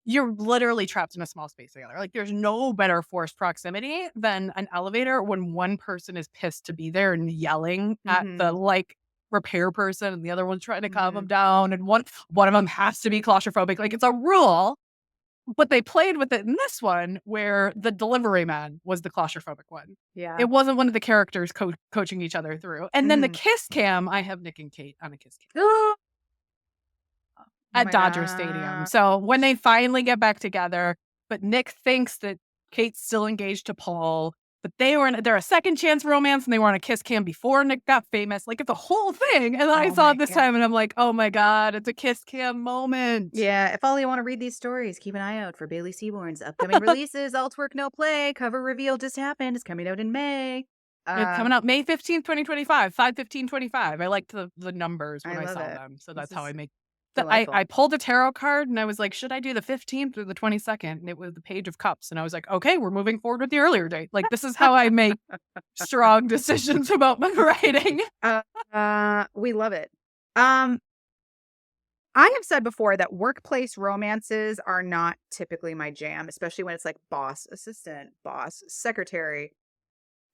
you're literally trapped in a small space together. Like there's no better forced proximity than an elevator when one person is pissed to be there and yelling at the like repair person and the other one's trying to calm them down. And one of them has to be claustrophobic. Like it's a rule, but they played with it in this one where the delivery man was the claustrophobic one. Yeah. It wasn't one of the characters coaching each other through. And then the kiss cam, I have Nick and Kate on a kiss cam. At Dodger Stadium. So when they finally get back together, but Nick thinks that Kate's still engaged to Paul, but they're a second chance romance and they were on a kiss cam before Nick got famous. Like it's a whole thing. And then I saw it this time and I'm like, oh my God, it's a kiss cam moment. Yeah. If all you want to read these stories, keep an eye out for Bailey Seaborn's upcoming releases. Alt Work No Play. Cover reveal just happened. It's coming out in May. It's coming out May 15th, 2025, 5/15/25. I liked the numbers when I saw them. So that's how I make. I pulled a tarot card and I was like, should I do the 15th or the 22nd? And it was the Page of Cups. And I was like, okay, we're moving forward with the earlier date. Like, this is how I make strong decisions about my writing. We love it. I have said before that workplace romances are not typically my jam, especially when it's like boss assistant, boss secretary.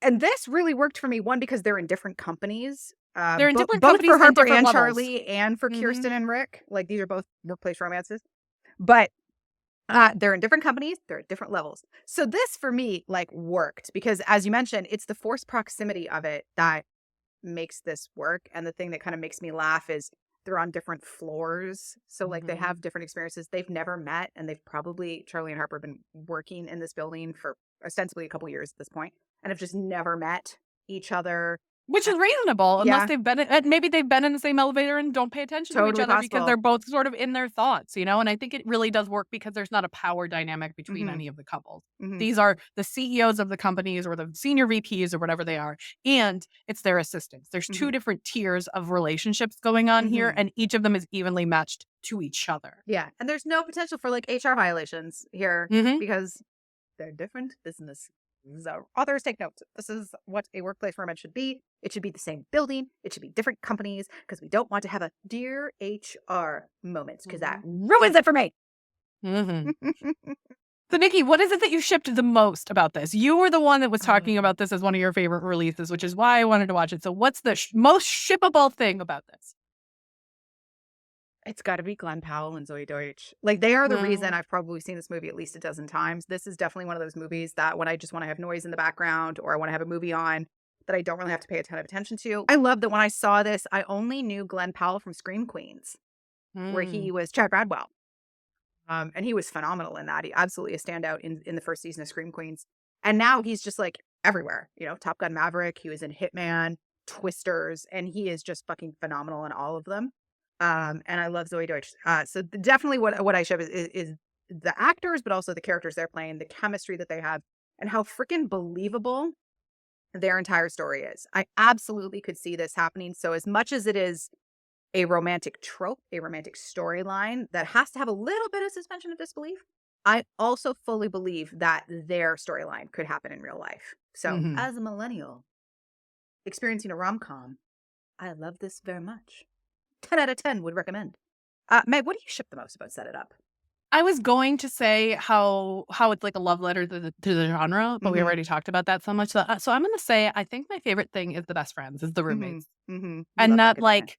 And this really worked for me, one, because they're in different companies. They're in different both companies for Harper and levels. Charlie and for Kirsten and Rick. Like these are both workplace romances. But they're in different companies. They're at different levels. So this for me like worked because as you mentioned, it's the forced proximity of it that makes this work. And the thing that kind of makes me laugh is they're on different floors. So like they have different experiences. They've never met and they've probably, Charlie and Harper, been working in this building for ostensibly a couple years at this point and have just never met each other. Which is reasonable, unless maybe they've been in the same elevator and don't pay attention to each other because they're both sort of in their thoughts, you know? And I think it really does work because there's not a power dynamic between any of the couples. These are the CEOs of the companies or the senior VPs or whatever they are, and it's their assistants. There's two different tiers of relationships going on here, and each of them is evenly matched to each other. Yeah, and there's no potential for like HR violations here because They're different businesses. Authors, take note. This is what a workplace romance should be. It should be the same building. It should be different companies because we don't want to have a dear HR moment because that ruins it for me. Mm-hmm. So, Nikki, what is it that you shipped the most about this? You were the one that was talking about this as one of your favorite releases, which is why I wanted to watch it. So what's the most shippable thing about this? It's got to be Glenn Powell and Zoe Deutsch. Like, they are the reason I've probably seen this movie at least a dozen times. This is definitely one of those movies that when I just want to have noise in the background or I want to have a movie on that I don't really have to pay a ton of attention to. I love that when I saw this, I only knew Glenn Powell from Scream Queens, where he was Chad Bradwell. And he was phenomenal in that. He absolutely a standout in the first season of Scream Queens. And now he's just like everywhere. You know, Top Gun Maverick, he was in Hitman, Twisters, and he is just fucking phenomenal in all of them. And I love Zoe Deutsch. So definitely what I ship is the actors, but also the characters they're playing, the chemistry that they have, and how freaking believable their entire story is. I absolutely could see this happening. So as much as it is a romantic trope, a romantic storyline that has to have a little bit of suspension of disbelief, I also fully believe that their storyline could happen in real life. So as a millennial experiencing a rom-com, I love this very much. 10 out of 10 would recommend. Meg, what do you ship the most about Set It Up? I was going to say how it's like a love letter to the genre, but we already talked about that so much. So I'm going to say I think my favorite thing is the best friends, is the roommates. And that like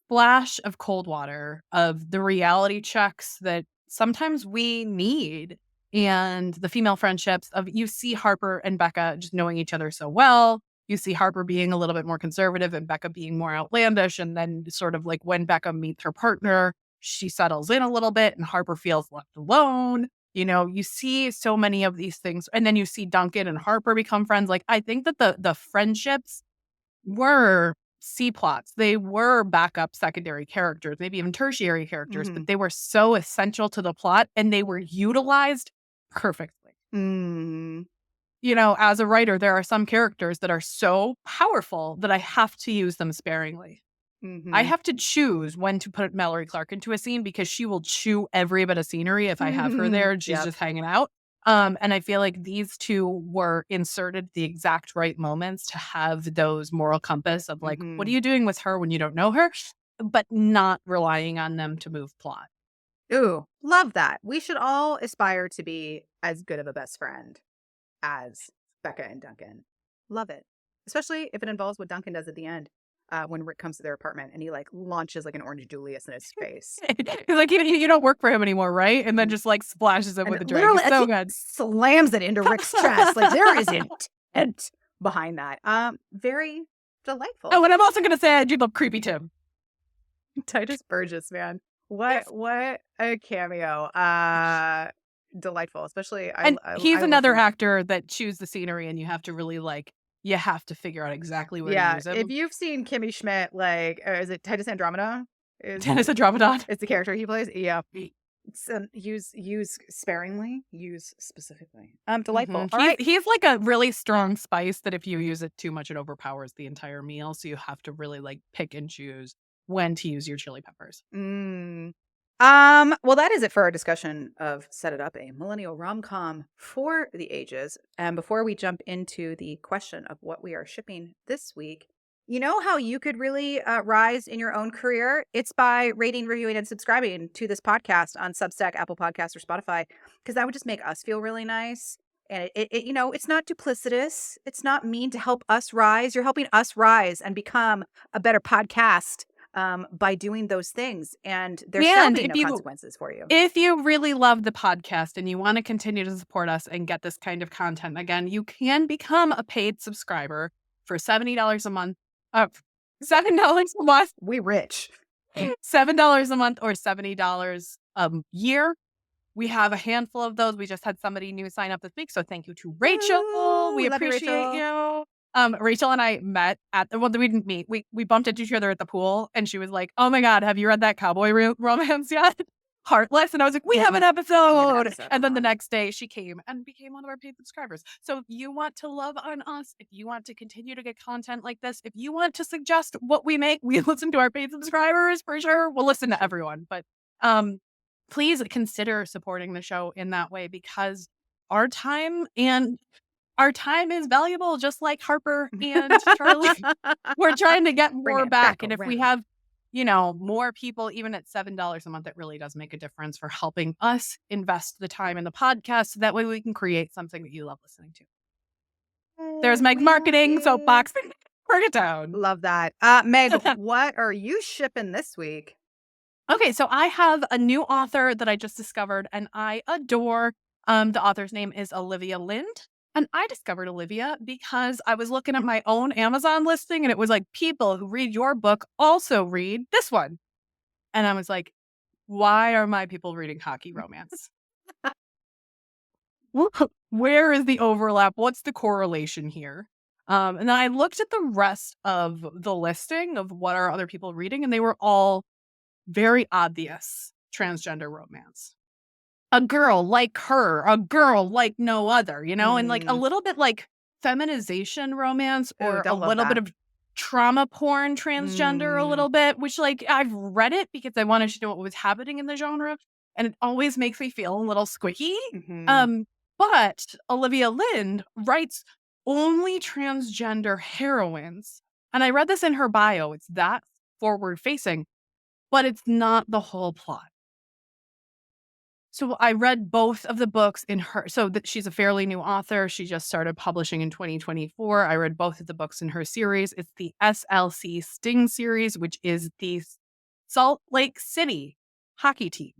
splash of cold water of the reality checks that sometimes we need, and the female friendships of, you see Harper and Becca just knowing each other so well. You see Harper being a little bit more conservative and Becca being more outlandish. And then sort of like when Becca meets her partner, she settles in a little bit and Harper feels left alone. You know, you see so many of these things. And then you see Duncan and Harper become friends. Like, I think that the friendships were C plots. They were backup secondary characters, maybe even tertiary characters, but they were so essential to the plot and they were utilized perfectly. You know, as a writer, there are some characters that are so powerful that I have to use them sparingly. I have to choose when to put Mallory Clark into a scene because she will chew every bit of scenery if I have her there and she's just hanging out. And I feel like these two were inserted at the exact right moments to have those moral compass of like, what are you doing with her when you don't know her? But not relying on them to move plot. Ooh, love that. We should all aspire to be as good of a best friend as Becca and Duncan. Love it. Especially if it involves what Duncan does at the end. When Rick comes to their apartment and he like launches like an orange Julius in his face. He's like, you don't work for him anymore, right? And then just like splashes him with a drink. It's so good. Slams it into Rick's chest. Like, there is intent behind that. Very delightful. Oh, and I'm also gonna say I do love Creepy Tim. Titus Burgess, man. What a cameo. Delightful. Especially he's another actor that chews the scenery and you have to really like, you have to figure out exactly where to use him. If you've seen Kimmy Schmidt, like, is it Titus Andromeda? Titus Andromeda is the character he plays. Yeah. Use sparingly, use specifically. Delightful. He's like a really strong spice that if you use it too much, it overpowers the entire meal. So you have to really like pick and choose when to use your chili peppers. Well, that is it for our discussion of Set It Up, a millennial rom-com for the ages. And before we jump into the question of what we are shipping this week, you know how you could really rise in your own career? It's by rating, reviewing, and subscribing to this podcast on Substack, Apple Podcasts, or Spotify, because that would just make us feel really nice. And it you know, it's not duplicitous. It's not mean to help us rise. You're helping us rise and become a better podcast by doing those things, and there shall be no consequences for you. If you really love the podcast and you want to continue to support us and get this kind of content, again, you can become a paid subscriber for $70 a month. $7 a month. We rich. $7 a month or $70 a year. We have a handful of those. We just had somebody new sign up this week, so thank you to Rachel. We appreciate you. Rachel and I met we didn't meet. We bumped into each other at the pool, and she was like, "Oh my God, have you read that cowboy romance yet? Heartless." And I was like, "We have an episode." And then the next day she came and became one of our paid subscribers. So if you want to love on us, if you want to continue to get content like this, if you want to suggest what we make, we listen to our paid subscribers for sure. We'll listen to everyone, but please consider supporting the show in that way, because our time, and our time is valuable, just like Harper and Charlie. We're trying to get Bring more it back back. And if we around. have, more people, even at $7 a month, it really does make a difference for helping us invest the time in the podcast. So that way we can create something that you love listening to. There's Meg's marketing soapbox. Bring it down. Love that. Meg, what are you shipping this week? Okay, so I have a new author that I just discovered and I adore. The author's name is Olivia Lynd. And I discovered Olivia because I was looking at my own Amazon listing and it was like, people who read your book also read this one. And I was like, why are my people reading hockey romance? Where is the overlap? What's the correlation here? And then I looked at the rest of the listing of what are other people reading, and they were all very obvious transgender romance. A girl like her, a girl like no other, and like a little bit like feminization romance Ooh, or a don't love little bit that. of trauma porn transgender a little bit, which like I've read it because I wanted to know what was happening in the genre. And it always makes me feel a little squicky. But Olivia Lynd writes only transgender heroines. And I read this in her bio. It's that forward facing, but it's not the whole plot. So I read both of the books in her. So she's a fairly new author. She just started publishing in 2024. I read both of the books in her series. It's the SLC Sting series, which is the Salt Lake City hockey team.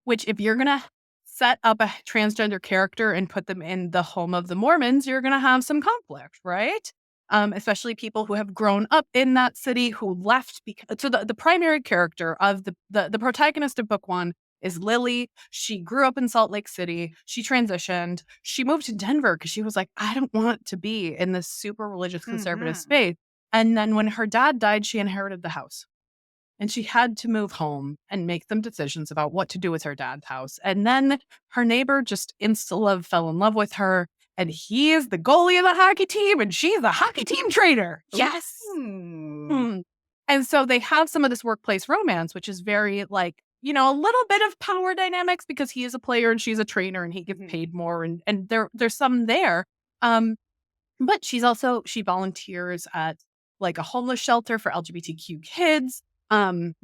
Which, if you're going to set up a transgender character and put them in the home of the Mormons, you're going to have some conflict, right? Especially people who have grown up in that city who left. So the primary character of the protagonist of book one is Lily. She grew up in Salt Lake City. She transitioned. She moved to Denver because she was like, I don't want to be in this super religious conservative space. And then when her dad died, she inherited the house. And she had to move home and make some decisions about what to do with her dad's house. And then her neighbor just fell in love with her. And he is the goalie of the hockey team and she's the hockey team trainer. Yes. And so they have some of this workplace romance, which is very like, a little bit of power dynamics because he is a player and she's a trainer and he gets paid more. And there's some there. But she volunteers at like a homeless shelter for LGBTQ kids.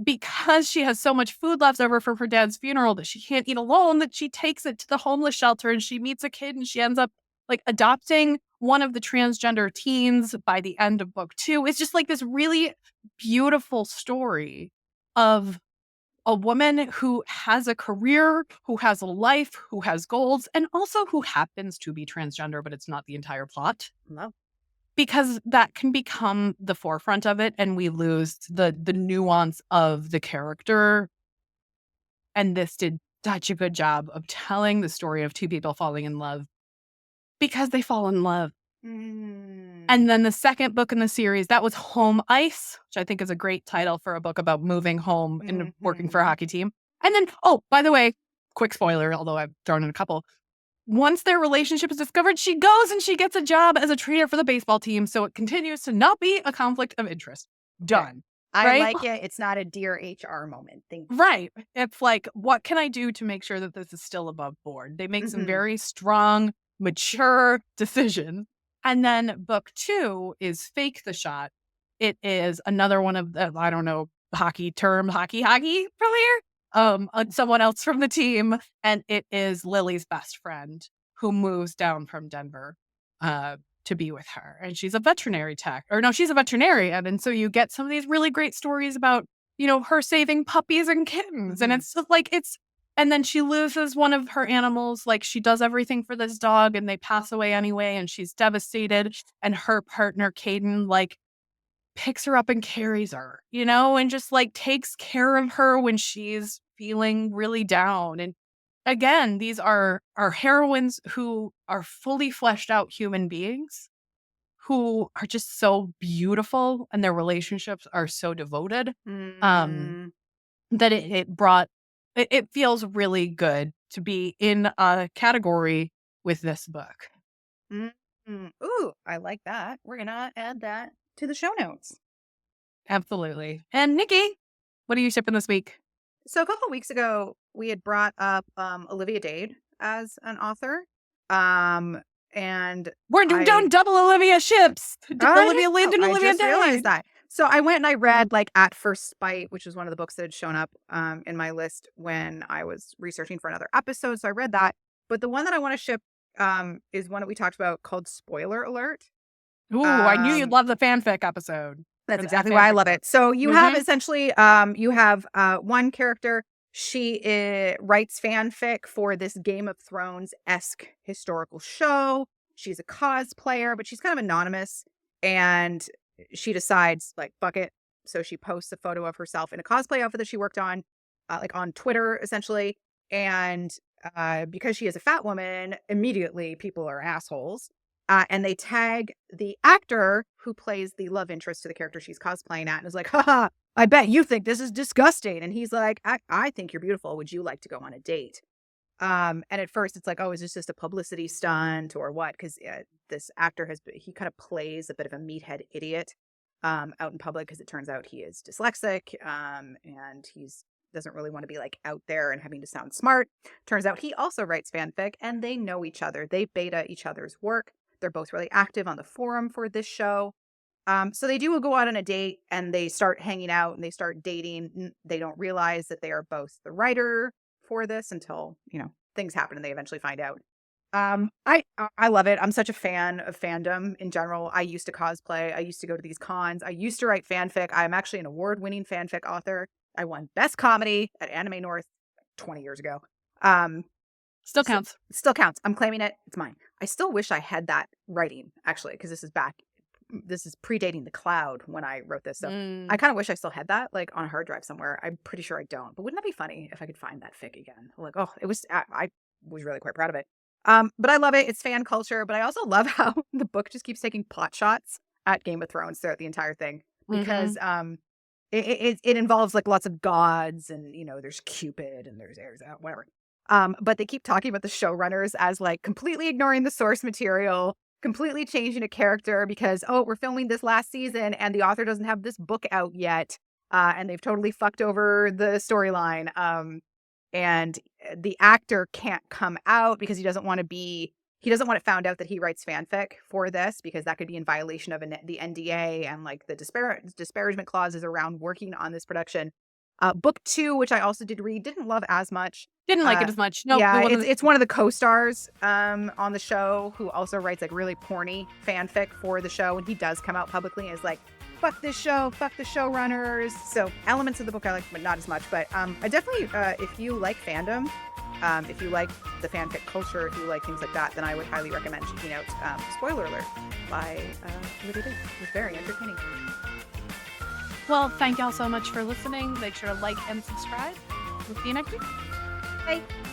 Because she has so much food left over from her dad's funeral that she can't eat alone, that she takes it to the homeless shelter and she meets a kid and she ends up like adopting one of the transgender teens by the end of book two. It's just like this really beautiful story of a woman who has a career, who has a life, who has goals, and also who happens to be transgender, but it's not the entire plot. No. Because that can become the forefront of it and we lose the nuance of the character. And this did such a good job of telling the story of two people falling in love because they fall in love. And then the second book in the series, that was Home Ice, which I think is a great title for a book about moving home and working for a hockey team. And then, by the way, quick spoiler, although I've thrown in a couple. Once their relationship is discovered, she goes and she gets a job as a trainer for the baseball team. So it continues to not be a conflict of interest. Done. I right? like it. It's not a Dear HR moment. Thank you. Right. It's like, what can I do to make sure that this is still above board? They make some very strong, mature decisions. And then book two is Fake the Shot. It is another one of the, I don't know, hockey player. Someone else from the team. And it is Lily's best friend who moves down from Denver to be with her. And she's a veterinary tech. Or no, she's a veterinarian. And so you get some of these really great stories about, her saving puppies and kittens. And it's like, and then she loses one of her animals. Like she does everything for this dog and they pass away anyway. And she's devastated. And her partner, Caden, like picks her up and carries her, and just like takes care of her when she's feeling really down. And again, these are heroines who are fully fleshed out human beings who are just so beautiful and their relationships are so devoted that it feels really good to be in a category with this book. Ooh, I like that. We're going to add that to the show notes. Absolutely. And Nikki, what are you shipping this week? So a couple of weeks ago, we had brought up Olivia Dade. as an author. And We're doing double Olivia ships. Olivia Lynd and Olivia I just realized Dade. that. So I went and I read like At First Bite, which is one of the books that had shown up in my list when I was researching for another episode. So I read that. But the one that I want to ship is one that we talked about called Spoiler Alert. Ooh, I knew you'd love the fanfic episode. That's exactly why I love it. So you have essentially, you have one character. She writes fanfic for this Game of Thrones-esque historical show. She's a cosplayer, but she's kind of anonymous. And she decides, like, fuck it. So she posts a photo of herself in a cosplay outfit that she worked on, like on Twitter, essentially. And because she is a fat woman, immediately people are assholes. And they tag the actor who plays the love interest to the character she's cosplaying at and is like, haha, I bet you think this is disgusting. And he's like, I think you're beautiful. Would you like to go on a date? And at first it's like, oh, is this just a publicity stunt or what? Because this actor he kind of plays a bit of a meathead idiot out in public because it turns out he is dyslexic and he's doesn't really want to be like out there and having to sound smart. Turns out he also writes fanfic and they know each other. They beta each other's work. They're both really active on the forum for this show. So they do go out on a date and they start hanging out and they start dating. They don't realize that they are both the writer for this until, things happen and they eventually find out. I love it. I'm such a fan of fandom in general. I used to cosplay. I used to go to these cons. I used to write fanfic. I'm actually an award-winning fanfic author. I won Best Comedy at Anime North 20 years ago. Still counts. Still counts. I'm claiming it. It's mine. I still wish I had that writing, actually, because this is predating the cloud when I wrote this. So I kind of wish I still had that, like, on a hard drive somewhere. I'm pretty sure I don't. But wouldn't that be funny if I could find that fic again? Like, I was really quite proud of it. But I love it. It's fan culture. But I also love how the book just keeps taking pot shots at Game of Thrones throughout the entire thing. Because it involves, like, lots of gods and, there's Cupid and there's Ares, whatever. But they keep talking about the showrunners as like completely ignoring the source material, completely changing a character because, we're filming this last season and the author doesn't have this book out yet. And they've totally fucked over the storyline. And the actor can't come out because he doesn't want it found out that he writes fanfic for this because that could be in violation of the NDA and like the disparagement clauses around working on this production. Book 2, which I also did read, didn't love as much. Didn't like it as much. No, yeah, it's one of the co-stars on the show who also writes like really porny fanfic for the show, and he does come out publicly and is like, "Fuck this show, fuck the showrunners." So elements of the book I like, but not as much. But I definitely, if you like fandom, if you like the fanfic culture, if you like things like that, then I would highly recommend checking out Spoiler Alert by Olivia Lynd. It was very entertaining. Well, thank y'all so much for listening. Make sure to like and subscribe. We'll see you next week. Bye.